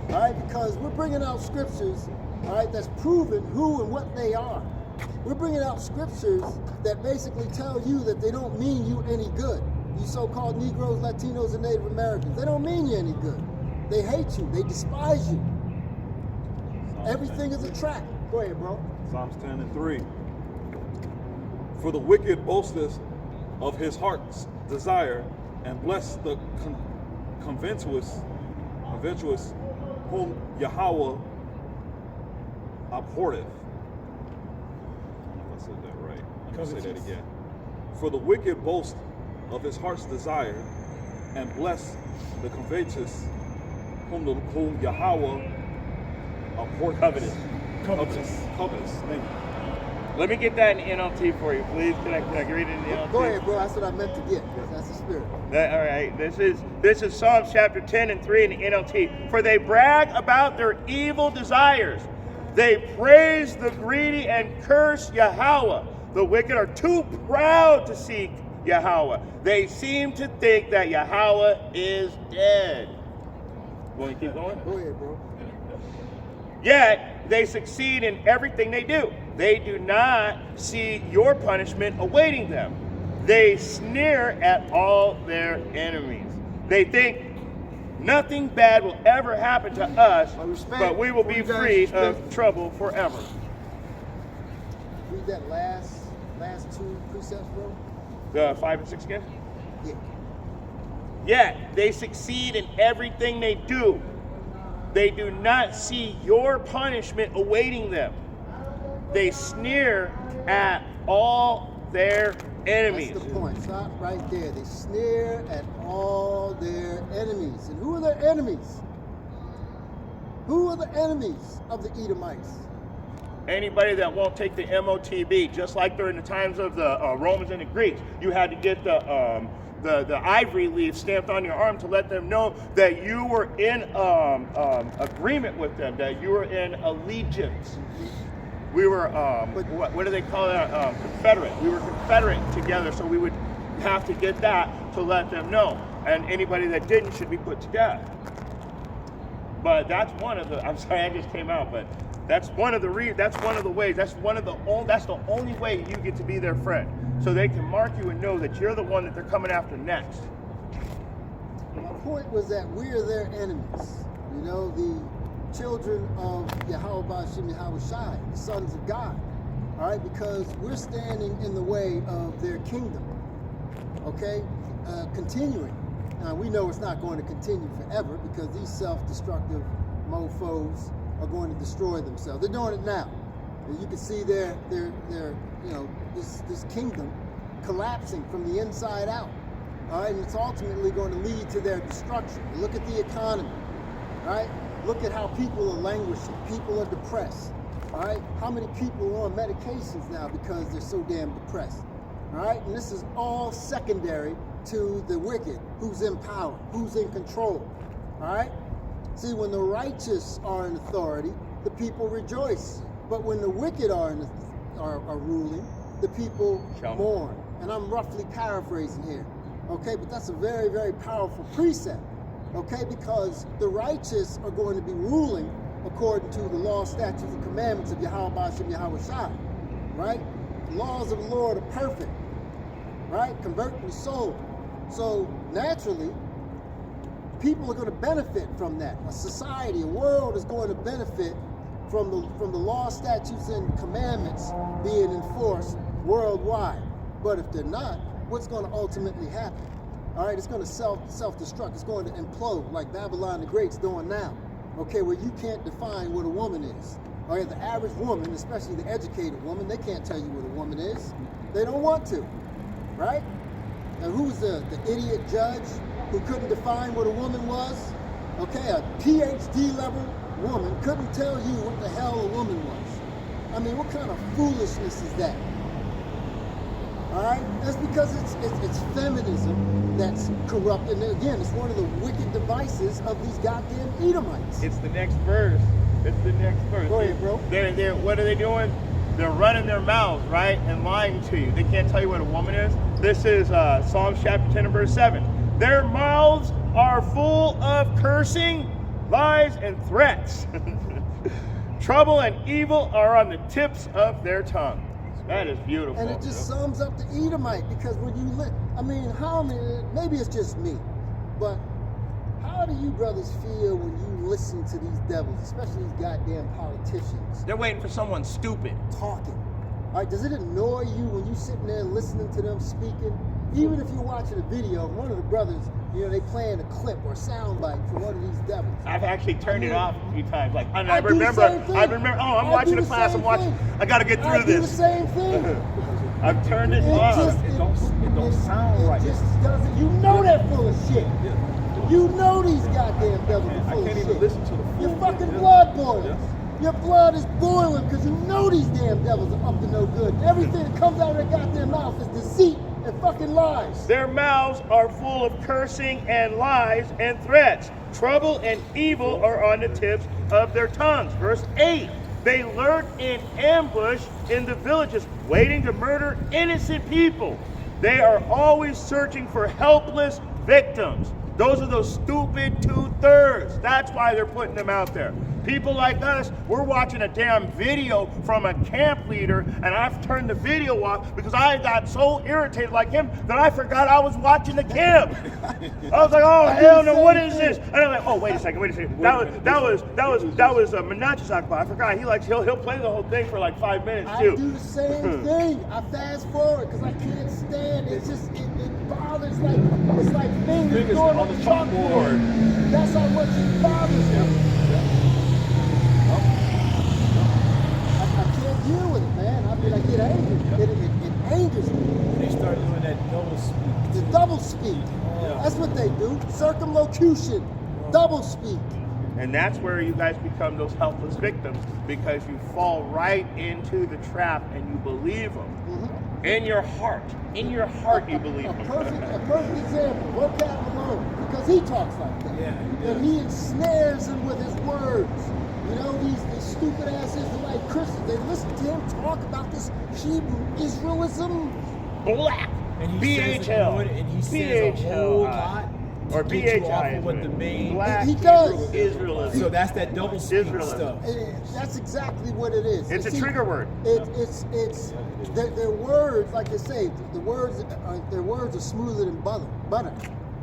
All right, because we're bringing out scriptures, all right, that's proven who and what they are. We're bringing out scriptures that basically tell you that they don't mean you any good. You so-called Negroes, Latinos, and Native Americans, they don't mean you any good. They hate you. They despise you. Everything is a trap. Go ahead, bro. Psalms 10 and 3. For the wicked boasteth of his heart's desire, and bless the covetous whom Yahweh abhorreth. I don't know if I said that right. Let me say that again. For the wicked boast of his heart's desire, and bless the covetous whom Yahweh abhorreth. Covetous. Thank you. Let me get that in NLT for you, please. Can I read it in NLT? Go ahead, bro. That's what I meant to get. That's the spirit. All right. This is Psalms chapter 10 and 3 in the NLT. For they brag about their evil desires. They praise the greedy and curse Yahweh. The wicked are too proud to seek Yahweh. They seem to think that Yahweh is dead. Want to keep going? Go ahead, bro. Yet they succeed in everything they do. They do not see your punishment awaiting them. They sneer at all their enemies. They think nothing bad will ever happen to us, but we will be free of trouble forever. Read that last two precepts, bro. The 5 and 6 again? Yeah. Yet they succeed in everything they do. They do not see your punishment awaiting them. They sneer at all their enemies. That's the point. Stop right there. They sneer at all their enemies. And who are their enemies? Who are the enemies of the Edomites? Anybody that won't take the MOTB, just like during the times of the Romans and the Greeks, you had to get the ivory leaf stamped on your arm to let them know that you were in agreement with them, that you were in allegiance. We were, what do they call it? Confederate. We were Confederate together, so we would have to get that to let them know. And anybody that didn't should be put to death. But that's one of the, I'm sorry, I just came out, but That's one of the ways. That's the only way you get to be their friend. So they can mark you and know that you're the one that they're coming after next. My point was that we're their enemies. You know, the children of Yahweh Bashim Yahweh Shai, the sons of God. All right, because we're standing in the way of their kingdom. Okay, continuing. Now we know it's not going to continue forever because these self-destructive mofos are going to destroy themselves. They're doing it now. And you can see their you know, this kingdom collapsing from the inside out. All right, and it's ultimately going to lead to their destruction. Look at the economy. All right, look at how people are languishing. People are depressed. All right, how many people are on medications now because they're so damn depressed? All right, and this is all secondary to the wicked, who's in power, who's in control. All right. See, when the righteous are in authority, the people rejoice. But when the wicked are ruling, the people mourn. And I'm roughly paraphrasing here. Okay, but that's a very, very powerful precept. Okay, because the righteous are going to be ruling according to the law, statutes, and commandments of Yahweh Bashim Yahweh Shai. Right? The laws of the Lord are perfect. Right? Converting the soul. So naturally, people are going to benefit from that. A society, a world is going to benefit from the law, statutes, and commandments being enforced worldwide. But if they're not, what's going to ultimately happen? All right, it's going to self-destruct. It's going to implode like Babylon the Great's doing now. Okay, where you can't define what a woman is. All right, the average woman, especially the educated woman, they can't tell you what a woman is. They don't want to, right? And who's the idiot judge who couldn't define what a woman was? Okay, a PhD level woman couldn't tell you what the hell a woman was. I mean, what kind of foolishness is that? All right, that's because it's feminism that's corrupt, and again, it's one of the wicked devices of these goddamn Edomites. It's the next verse. It's the next verse. Go ahead, bro. They're what are they doing? They're running their mouths, right, and lying to you. They can't tell you what a woman is. This is Psalms chapter 10 and verse 7. Their mouths are full of cursing, lies, and threats. Trouble and evil are on the tips of their tongue. That is beautiful. And it just sums up the Edomite, because when you look, I mean, how many, maybe it's just me, but how do you brothers feel when you listen to these devils, especially these goddamn politicians? They're waiting for someone stupid. Talking. All right, does it annoy you when you sitting there listening to them speaking? Even if you're watching a video of one of the brothers, you know, they playing a clip or a sound bite from one of these devils. I've actually turned it off a few times. Like, I do the remember, same thing. oh, I'm watching a class, I gotta get through I do the this. same thing. I've turned it off. It don't sound right. It just doesn't. You know they're full of shit. You know these goddamn devils are full of shit. I can't even listen to the full Your fucking yeah. blood boils. Yeah. Your blood is boiling because you know these damn devils are up to no good. Everything that comes out of their goddamn mouth is deceit and fucking lies. Their mouths are full of cursing and lies and threats. Trouble and evil are on the tips of their tongues. Verse 8. They lurk in ambush in the villages, waiting to murder innocent people. They are always searching for helpless victims. Those are those stupid 2/3. That's why they're putting them out there. People like us, we're watching a damn video from a camp leader, and I've turned the video off because I got so irritated like him that I forgot I was watching the camp. I was like, oh hell no, what is this? And I'm like, oh wait a second. That was Menachus Akbar. I forgot. He'll play the whole thing for like 5 minutes too. I do the same thing. I fast forward because I can't stand it. It's just it bothers it's like fingers going on the chalkboard. That's how much it bothers me. I can't deal with it, man. I mean, I get angry. It angers me. They start doing that double speak. The double speak. That's what they do. Circumlocution. Double speak. And that's where you guys become those helpless victims, because you fall right into the trap and you believe them. Mm-hmm. In your heart you believe them. A perfect example, vocab alone, because he talks like that. Yeah, and he ensnares them with his words. You know, these stupid ass Israelite Christians, they listen to him talk about this Hebrew Israelism. Black. And he says a whole lot or get you off BHI of what the Israel. main Black He does. Israelism. So that's that double speak Israelism. stuff. That's exactly what it is. It's You a see, trigger word. It's their words, like they say, their words are smoother than butter,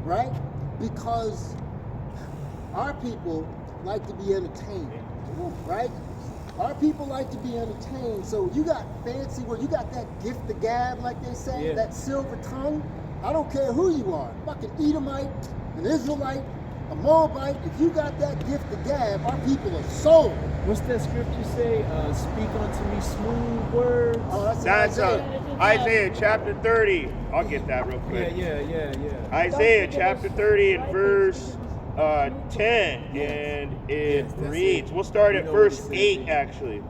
right? Because our people like to be entertained, right? Our people like to be entertained. So you got fancy words, you got that gift of gab, like they say, Yeah. that silver tongue. I don't care who you are, fucking Edomite, an Israelite, a Moabite. If you got that gift of gab, our people are sold. What's that scripture say? Speak unto me smooth words. Oh, That's Isaiah. Isaiah chapter 30. I'll get that real Yeah, quick. yeah. Isaiah chapter 30 and verse 10. And it Yes, that's reads, it. we'll start We at know verse what it says 8 here. actually.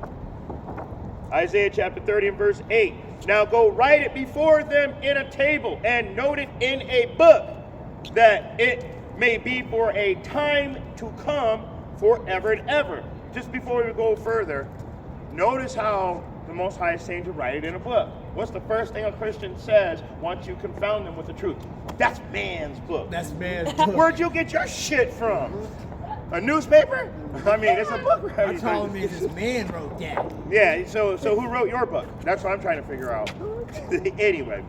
Isaiah chapter 30 and verse 8. Now go write it before them in a table and note it in a book, that it may be for a time to come, forever and ever. Just before we go further, notice how the Most High is saying to write it in a book. What's the first thing a Christian says once you confound them with the truth? That's man's book. That's man's Where'd you get your shit from? A newspaper? I mean, it's a book. I told me this man wrote that. Yeah, so who wrote your book? That's what I'm trying to figure out. Anyway,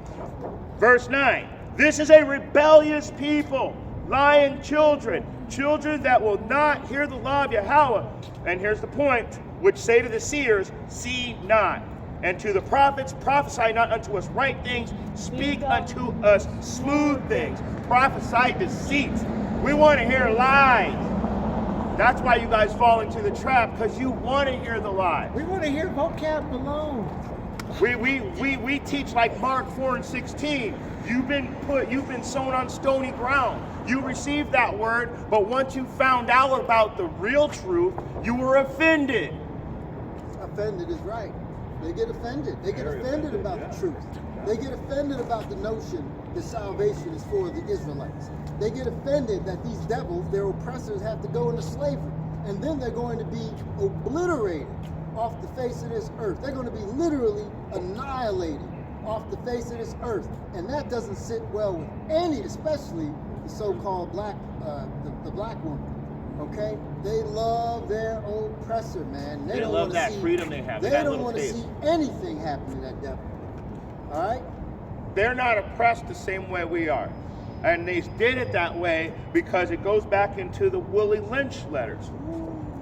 verse 9. This is a rebellious people, lying children, children that will not hear the law of Yahweh. And here's the point, which say to the seers, see not. And to the prophets, prophesy not unto us right things, speak unto us smooth things, prophesy deceit. We want to hear lies. That's why you guys fall into the trap, because you want to hear the lies. We want to hear vocab alone. We teach like Mark 4 and 16. You've been sown on stony ground. You received that word, but once you found out about the real truth, you were offended. Offended is right. They get offended. They get offended about the truth. They get offended about the notion that salvation is for the Israelites. They get offended that these devils, their oppressors, have to go into slavery. And then they're going to be obliterated off the face of this earth. They're going to be literally annihilated off the face of this earth. And that doesn't sit well with any, especially the so-called black, the black woman. Okay? They love their oppressor, man. They don't love wanna that see, freedom they have. They They got don't little want to states. see anything happen to that devil. All right? They're not oppressed the same way we are. And they did it that way because it goes back into the Willie Lynch letters.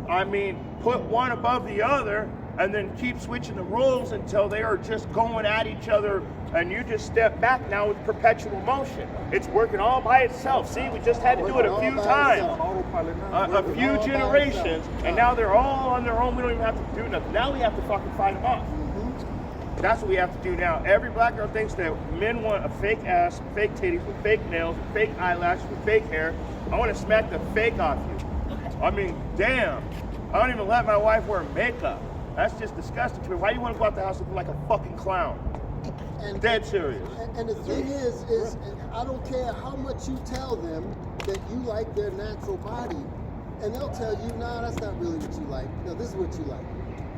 I mean, put one above the other and then keep switching the roles until they are just going at each other, and you just step back now with perpetual motion. It's working all by itself. See, we just had to do it a few times. Autopilot now. A few generations, and now they're all on their own. We don't even have to do nothing. Now we have to fucking fight them off. That's what we have to do now. Every black girl thinks that men want a fake ass, fake titties, with fake nails, fake eyelashes, with fake hair. I want to smack the fake off you. I mean, damn. I don't even let my wife wear makeup. That's just disgusting to me. Why do you want to go out the house looking like a fucking clown? And, Dead serious. and the thing is I don't care how much you tell them that you like their natural body, and they'll tell you, nah, that's not really what you like. No, this is what you like.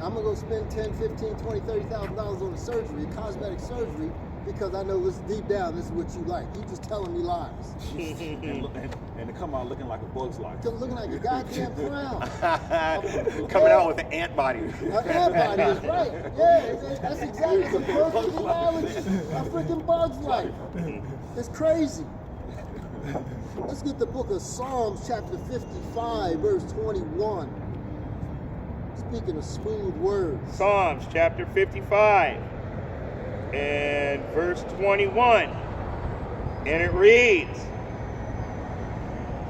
I'm gonna go spend $10, $15, $20, $30,000 on a surgery, a cosmetic surgery, because I know this deep down, this is what you like. You just telling me lies. and to come out looking like a Bug's Life. Looking like a goddamn clown. Coming out with an ant body. An ant body is right. Yeah, that's exactly the perfect analogy. A freaking Bug's Life. It's crazy. Let's get the book of Psalms, chapter 55, verse 21. Speaking of smooth words. Psalms chapter 55 and verse 21. And it reads,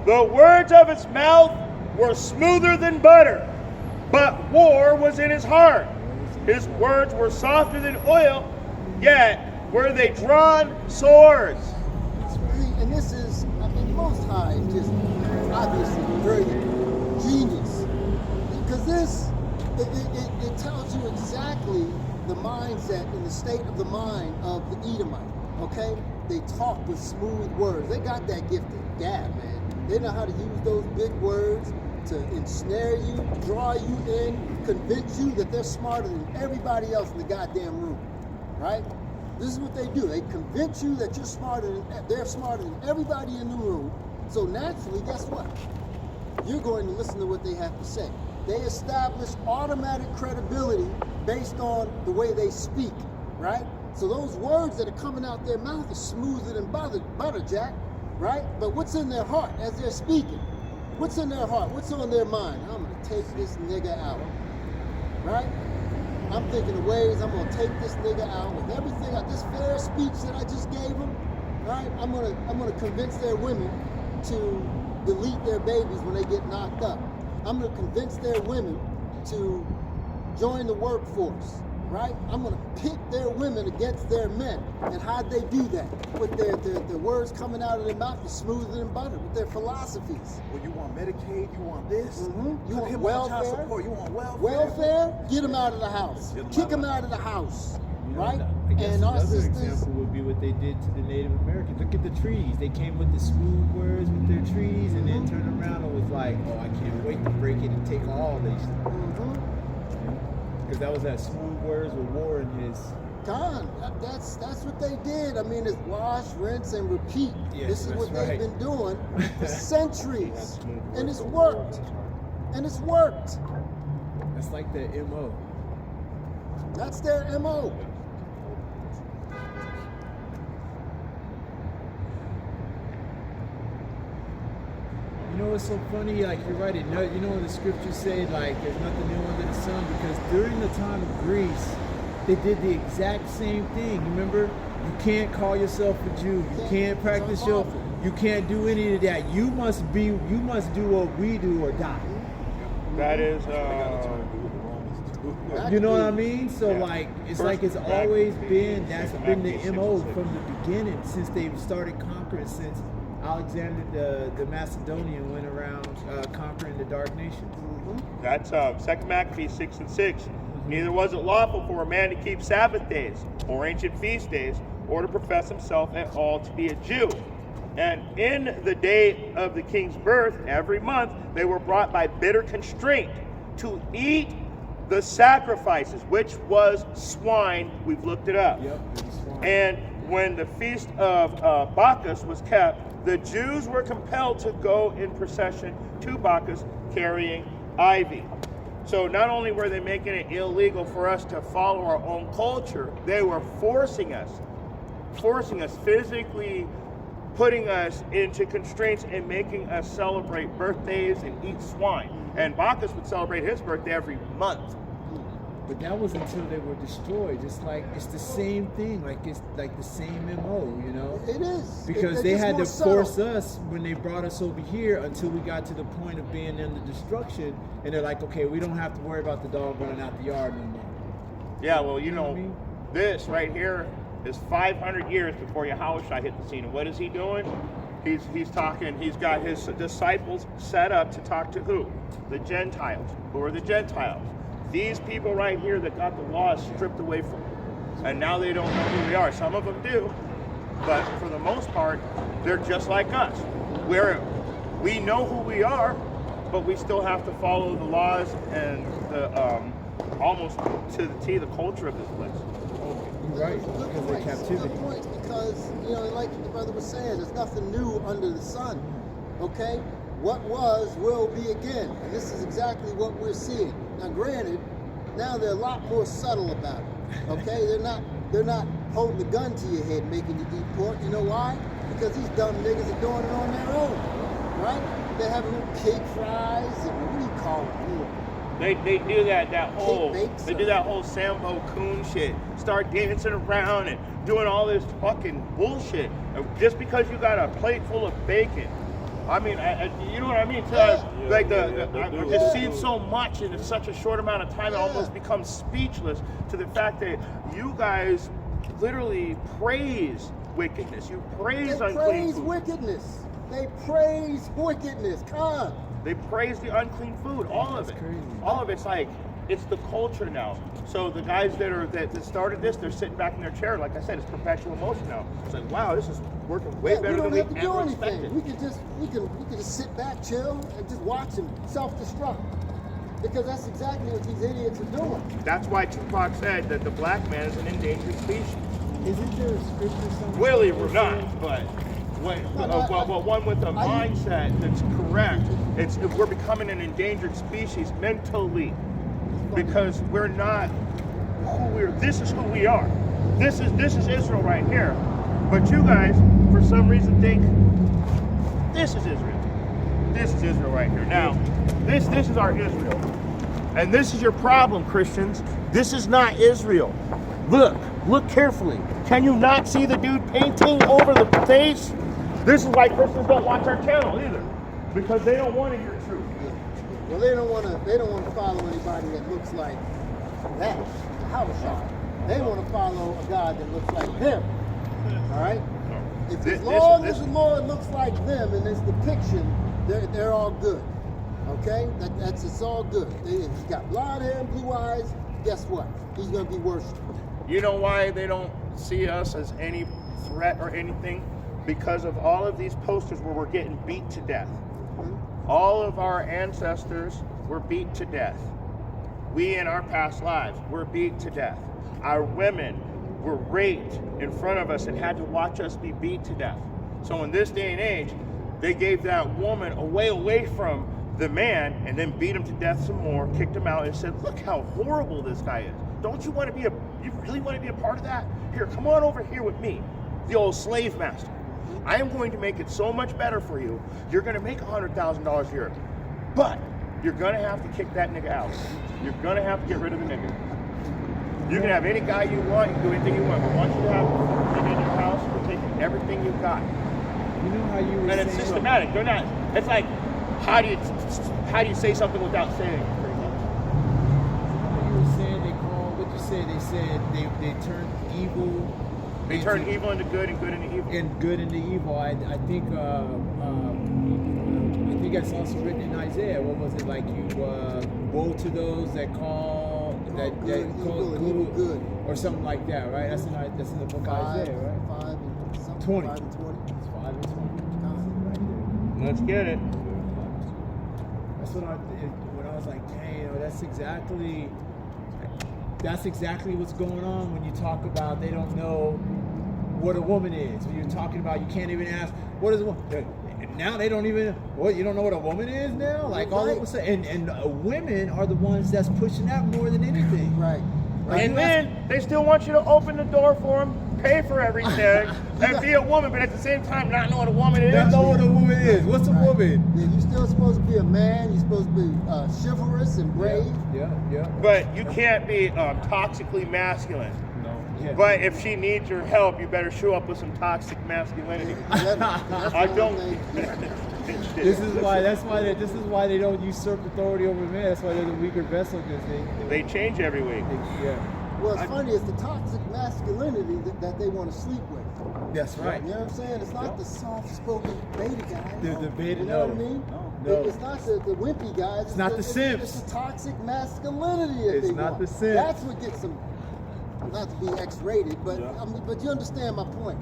the words of his mouth were smoother than butter, but war was in his heart. His words were softer than oil, yet were they drawn swords. And this is, I mean, Most High is just obviously brilliant, genius. Because this, it tells you exactly the mindset and the state of the mind of the Edomite, okay? They talk with smooth words. They got that gift of gab, man. They know how to use those big words to ensnare you, draw you in, convince you that they're smarter than everybody else in the goddamn room, right? This is what they do. They convince you that they're smarter than everybody in the room, So naturally, guess what? You're going to listen to what they have to say. They establish automatic credibility based on the way they speak, right? So those words that are coming out their mouth are smoother than butter, Jack, right? But what's in their heart as they're speaking? What's in their heart? What's on their mind? I'm gonna take this nigga out, right? I'm thinking of ways I'm gonna take this nigga out with everything. This fair speech that I just gave them, right? I'm gonna convince their women to delete their babies when they get knocked up. I'm gonna convince their women to join the workforce, right? I'm gonna pit their women against their men. And how'd they do that? With their words coming out of their mouth is smoother than butter, with their philosophies. Well, you want Medicaid, you want this, You want child welfare? support, you want welfare. Welfare? Get them out of the house. Get 'em Kick out them of out of the house, You know, right? I guess And our another sisters. example would be what they did to the Native Americans. Look at the treaties. They came with the smooth words with their treaties, and then turned around and was like, "Oh, I can't wait to break it and take all these." Because that was that smooth words with war in his. Gone. That's what they did. I mean, it's wash, rinse, and repeat. Yes, This is that's what they've right. been doing for centuries, and it's worked. And it's worked. That's like the MO. That's their MO. You know what's so funny? Like you're right. You know the scriptures say like there's nothing new under the sun, because during the time of Greece, they did the exact same thing. You remember? You can't call yourself a Jew. You can't practice your. You can't do any of that. You must do what we do or die. That is, You know what I mean? So Yeah. like it's First like it's back always to been that's been the Maccabees MO 6 and 6. from the beginning, since they've started conquering, since Alexander the Macedonian went around conquering the dark nations. That's 2 Maccabees 6 and 6. Neither was it lawful for a man to keep Sabbath days or ancient feast days, or to profess himself at all to be a Jew. And in the day of the king's birth, every month, they were brought by bitter constraint to eat the sacrifices, which was swine. We've looked it up. Yep, it's fine. And when the feast of Bacchus was kept, the Jews were compelled to go in procession to Bacchus carrying ivy. So not only were they making it illegal for us to follow our own culture, they were forcing us physically, putting us into constraints and making us celebrate birthdays and eat swine. And Bacchus would celebrate his birthday every month. But that was until they were destroyed. It's like it's the same thing. Like it's like the same MO, you know? It is. Because They're they just had more to force subtle. us when they brought us over here until we got to the point of being in the destruction, and they're like, okay, we don't have to worry about the dog running out the yard no more. Yeah, well, you You know know, what I mean? this right here is 500 years before Yahushua hit the scene. And what is he doing? He's talking, he's got his disciples set up to talk to who? The Gentiles. Who are the Gentiles? These people right here that got the laws stripped away from them. And now they don't know who we are. Some of them do, but for the most part, they're just like us. We know who we are, but we still have to follow the laws and the almost to the T the culture of this place. You're right, Good because of points. captivity. Good points, because, you know, like the brother was saying, there's nothing new under the sun. Okay? What was will be again. And this is exactly what we're seeing. Now granted, now they're a lot more subtle about it. Okay? They're not holding the gun to your head making you eat pork. You know why? Because these dumb niggas are doing it on their own. Right? They're having little pig fries and what do you call it? They do that whole bakes they do that whole Sambo Coon shit. Start dancing around and doing all this fucking bullshit just because you got a plate full of bacon. I mean, you know what I mean? I've just seen so much in such a short amount of time. I almost become speechless to the fact that you guys literally praise wickedness. You praise They unclean praise food. wickedness. They praise wickedness. Come. They praise the unclean food, all of it. crazy. All of it's like, it's the culture now. So the guys that started this, they're sitting back in their chair. Like I said, it's perpetual motion now. It's like, wow, this is working way better than we don't have to do ever anything. expected. We can just sit back, chill, and just watch them self-destruct. Because that's exactly what these idiots are doing. That's why Tupac said that the black man is an endangered species. Isn't there a scripture somewhere? Really, that we're says- not, but one with a mindset that's correct. We're becoming an endangered species mentally because we're not who we are. This is who we are. This is Israel right here. But you guys, for some reason, think this is Israel. This is Israel right here. Now, this is our Israel. And this is your problem, Christians. This is not Israel. Look carefully. Can you not see the dude painting over the face? This is why Christians don't watch our channel either, because they don't want to hear truth. Well, they don't want to follow anybody that looks like that. Habashah. They want to follow a God that looks like them. All right. If as long as the Lord looks like them in this depiction, they're all good. Okay, it's all good. He's got blonde hair and blue eyes. Guess what? He's going to be worshipped. You know why they don't see us as any threat or anything? Because of all of these posters where we're getting beat to death. Mm-hmm. All of our ancestors were beat to death. We in our past lives were beat to death. Our women were raped in front of us and had to watch us be beat to death. So in this day and age, they gave that woman away from the man and then beat him to death some more, kicked him out and said, look how horrible this guy is. Don't you want to you really want to be a part of that? Here, come on over here with me, the old slave master. I am going to make it so much better for you. You're going to make $100,000 a year, but you're going to have to kick that nigga out. You're going to have to get rid of the nigga. You can have any guy you want, you can do anything you want, but once you have him in your house, you're taking everything you got. You know how you were And it's saying, systematic. They're not. It's like, how do you say something without saying it? Pretty much. you were saying what you said? They said they turned evil. They turn evil into good and good into evil. And good into evil. I think that's also written in Isaiah. What was it like? You woe to those that call good or something like that, right? That's in the book of Isaiah, right? 5 and 20. 5 and 20. It's 5 and 20. Right there. Let's get it. That's when I was like, dang, that's exactly what's going on when you talk about they don't know what a woman is. When you're talking about you can't even ask what is a woman. Now they don't even you don't know what a woman is now. Like all of a sudden, and women are the ones that's pushing that more than anything. Right. And then they still want you to open the door for them, pay for everything, and be a woman, but at the same time not know what a woman is. Not know what a woman is. What's a woman? Yeah, you're still supposed to be a man. You're supposed to be chivalrous and brave. Yeah. But you can't be toxically masculine. No. Yeah. But if she needs your help, you better show up with some toxic masculinity. I don't. This is why they don't usurp authority over men. That's why they're the weaker vessel, because They change every week. Well, it's funny. It's the toxic masculinity that they want to sleep with. That's right. You know what I'm saying? It's not the soft-spoken beta guy. The beta, you know what I mean? No. It's not the wimpy guys. It's not the simps. It's the toxic masculinity that It's they not want. the simps. That's what gets them, not to be X-rated, but but you understand my point,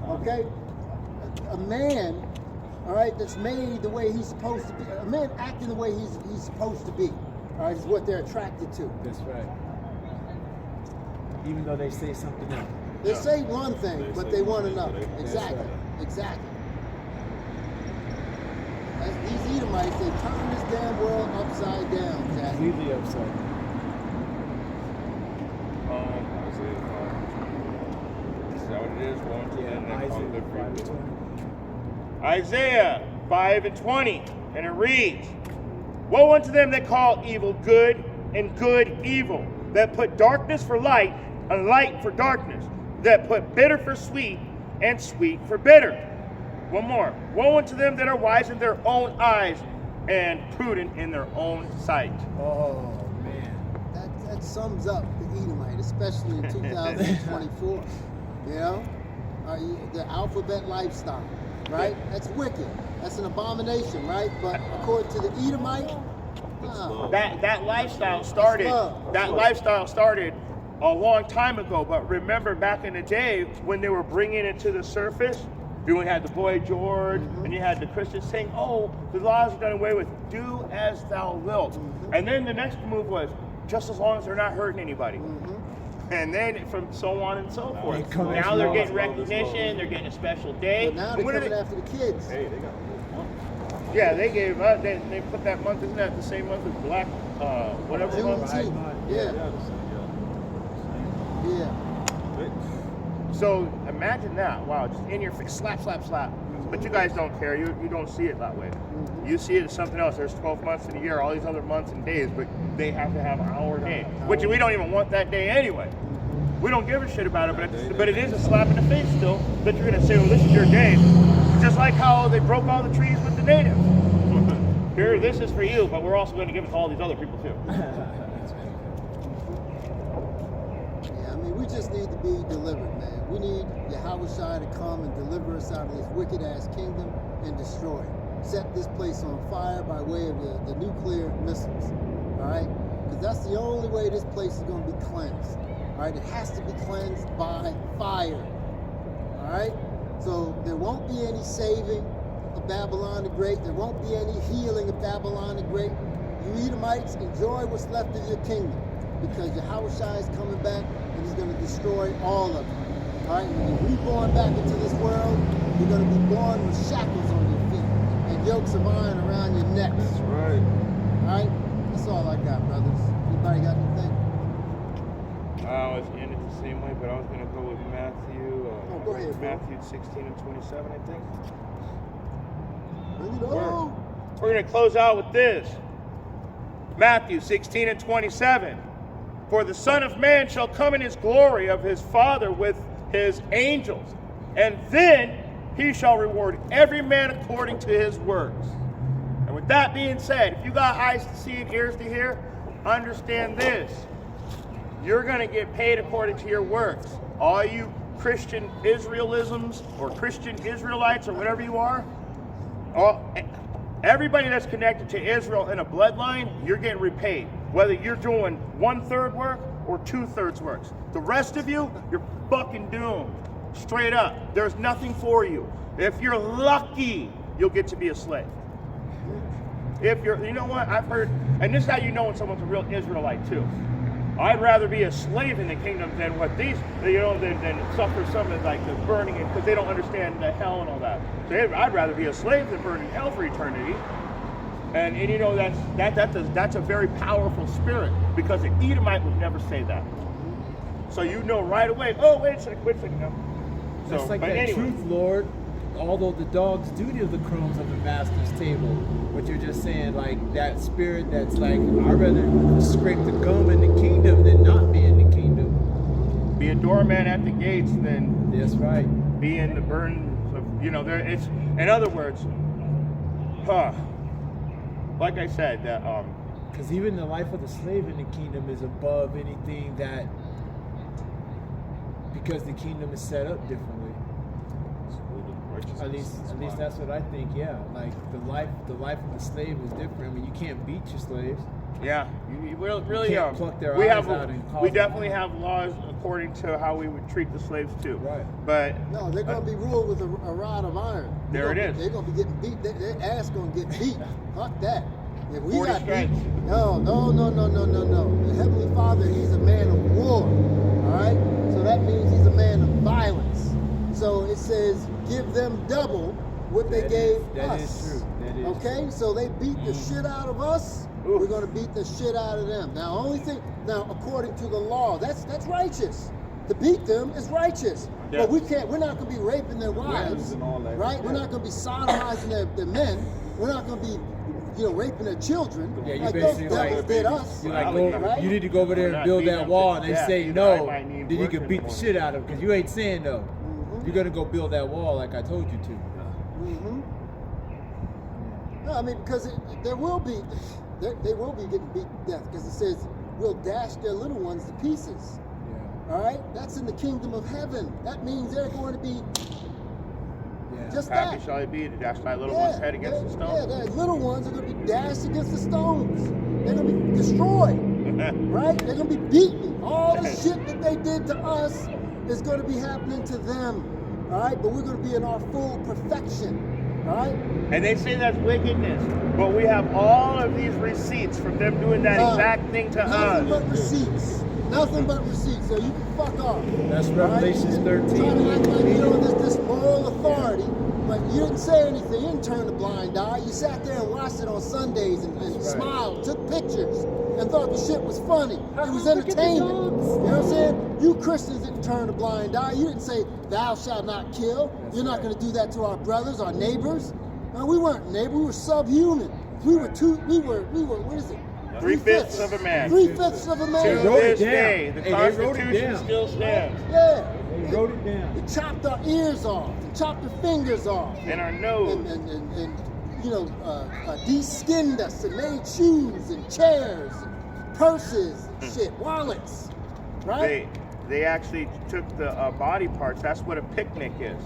okay? A man, all right, that's made the way he's supposed to be. A man acting the way he's supposed to be, all right, is what they're attracted to. That's right. Even though they say something else. They say one thing, but they want another. Exactly. right. Exactly. As these Edomites, they turn this damn world upside down, Jack. Completely upside. Is that what it is? 1 to 10, Yeah, next one, good for Isaiah you. Isaiah 5 and 20, and it reads, woe unto them that call evil good and good evil, that put darkness for light and light for darkness, that put bitter for sweet and sweet for bitter. One more. Woe unto them that are wise in their own eyes and prudent in their own sight. Oh, man. That sums up the Edomite, especially in 2024. You know? The alphabet lifestyle, right? That's wicked. That's an abomination, right? But according to the Edomite, That lifestyle started. That lifestyle started a long time ago. But remember, back in the day when they were bringing it to the surface, you had the Boy George, and you had the Christians saying, "Oh, the laws are done away with. Do as thou wilt." And then the next move was, just as long as they're not hurting anybody. And then from so on and so forth. They come Now as they're laws. getting recognition, they're getting a special day. But now they're What are coming they- after the kids. Hey, they got a little month. Yeah, they gave us, they put that month, isn't that the same month as Black, whatever month? Juneteenth. Yeah. Yeah. So imagine that. Wow, just in your face, slap, slap, slap. But you guys don't care. You don't see it that way. You see it as something else. There's 12 months in a year, all these other months and days, but they have to have our day, which we don't even want that day anyway. We don't give a shit about it, but it is a slap in the face still that you're going to say, well, this is your day. Just like how they broke all the trees with the natives. Here, this is for you, but we're also going to give it to all these other people too. Yeah, I mean, we just need to be delivered, man. We need Yahweh Shai to come and deliver us out of this wicked-ass kingdom and destroy it. Set this place on fire by way of the nuclear missiles, all right? Because that's the only way this place is going to be cleansed, all right? It has to be cleansed by fire, all right? So there won't be any saving of Babylon the Great. There won't be any healing of Babylon the Great. You Edomites, enjoy what's left of your kingdom, because Yahweh Shai is coming back and he's going to destroy all of it. All right, when you're reborn back into this world, you're going to be born with shackles on your feet and yokes of iron around your necks. That's right. All right, that's all I got, brothers. Anybody got anything? I was in it the same way, but I was going to go with Matthew. Go ahead, bro. Matthew 16 and 27, I think. Bring it on. We're going to close out with this. Matthew 16 and 27. For the Son of Man shall come in his glory of his Father with his angels, and then he shall reward every man according to his works. And with that being said, if you got eyes to see and ears to hear, understand this. You're going to get paid according to your works. All you Christian Israelisms or Christian Israelites or whatever you are, everybody that's connected to Israel in a bloodline, you're getting repaid. Whether you're doing 1/3 work or 2/3 works. The rest of you, you're fucking doomed. Straight up. There's nothing for you. If you're lucky, you'll get to be a slave. If you're, you know what, I've heard, and this is how you know when someone's a real Israelite too. I'd rather be a slave in the kingdom than what these, you know, than suffer some of like the burning, because they don't understand the hell and all that. So I'd rather be a slave than burn in hell for eternity. And you know that's a very powerful spirit, because an Edomite would never say that. So you know right away. Oh, wait a second. No. So, That's like but that anyway. truth, Lord. Although the dogs do to the crumbs of the master's table, what you're just saying, like that spirit that's like, I'd rather scrape the gum in the kingdom than not be in the kingdom. Be a doorman at the gates than That's right. be in the burdens of, you know, there. It's, in other words, like I said, that Because even the life of the slave in the kingdom is above anything that, because the kingdom is set up differently. At least that's what I think. Yeah, like the life of the slave is different. I mean, you can't beat your slaves. yeah, you really can't pluck their we eyes have out and cause we them definitely harm. have laws according to how we would treat the slaves too. Right. But No, they're going to be ruled with a rod of iron. There it is. They're going to be getting beat. Their ass going to get beat. Fuck that. If we 40 got beat, stripes. no. The Heavenly Father, he's a man of war. All right? So that means he's a man of violence. So it says, give them double what they gave That us. is true. That is Okay? So they beat the shit out of us. Oof. We're going to beat the shit out of them. Now, according to the law, that's righteous. To beat them is righteous. Yeah. But we're not going to be raping their wives, and all that. right? We're not going to be sodomizing their men. We're not going to be, raping their children. Yeah, you like basically those devils like- did us. You're like, Right. go, you need to go over there and Not build beating that them wall, to and they death. say Either I no. might need Then you work can in beat the the morning. shit out of them because you ain't saying no. You're gonna go build that wall like I told you to. Mm-hmm. No, I mean, because they will be getting beat to death, because it says we'll dash their little ones to pieces. Yeah. All right, that's in the kingdom of heaven. That means they're going to be Yeah. just happy that. shall I be to dash my little one's head against the Yeah, stone. their little ones are going to be dashed against the stones. They're going to be destroyed, right? They're going to be beaten. All the shit that they did to us is going to be happening to them, all right? But we're going to be in our full perfection, all right? And they say that's wickedness, but we have all of these receipts from them doing that exact thing to Nothing us. but receipts. Nothing but receipts, so you can fuck off. That's All right? Revelations 13. Trying to act like you're this moral authority, but you didn't say anything. You didn't turn a blind eye. You sat there and watched it on Sundays and smiled, took pictures, and thought the shit was funny. It was entertainment. You know what I'm saying? You Christians didn't turn a blind eye. You didn't say, "Thou shalt not kill." You're not going to do that to our brothers, our neighbors. No, we weren't neighbors. We were subhuman. We were what is it? 3/5 of a man. 3/5 of a To man. wrote it this down. day, the Hey, they wrote it Constitution down. still stands. Yeah. They wrote it down. They chopped our ears off. They chopped our fingers off. And our nose. And you know, de-skinned us and made shoes and chairs and purses and shit, wallets, right? They actually took the body parts. That's what a picnic is.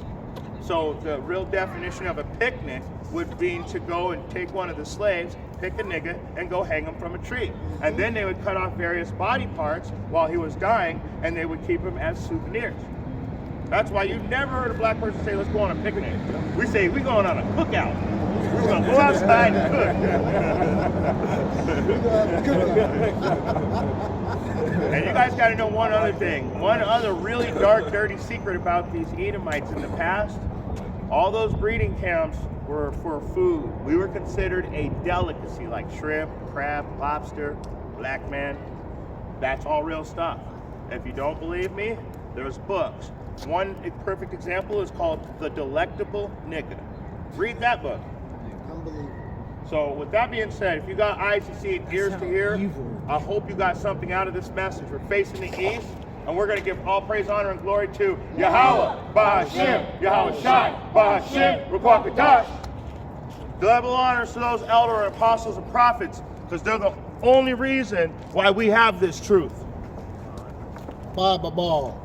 So the real definition of a picnic would be to go and take one of the slaves, pick a nigga, and go hang him from a tree. And then they would cut off various body parts while he was dying, and they would keep him as souvenirs. That's why you never heard a black person say, "Let's go on a picnic." We say, "We're going on a cookout. We're going to go outside and cook." And you guys got to know one other thing. One other really dark, dirty secret about these Edomites in the past. All those breeding camps were for food. We were considered a delicacy, like shrimp, crab, lobster, black man. That's all real stuff. If you don't believe me, there's books. One perfect example is called The Delectable Nigga. Read that book. Unbelievable. So with that being said, if you got eyes to see and ears to hear, I hope you got something out of this message. We're facing the east, and we're going to give all praise, honor, and glory to Yahweh, Bahashem, Yahweh Shai, Bahashem, Rukwakatash. Double honors to those elder and apostles and prophets, because they're the only reason why we have this truth. Baba Ball.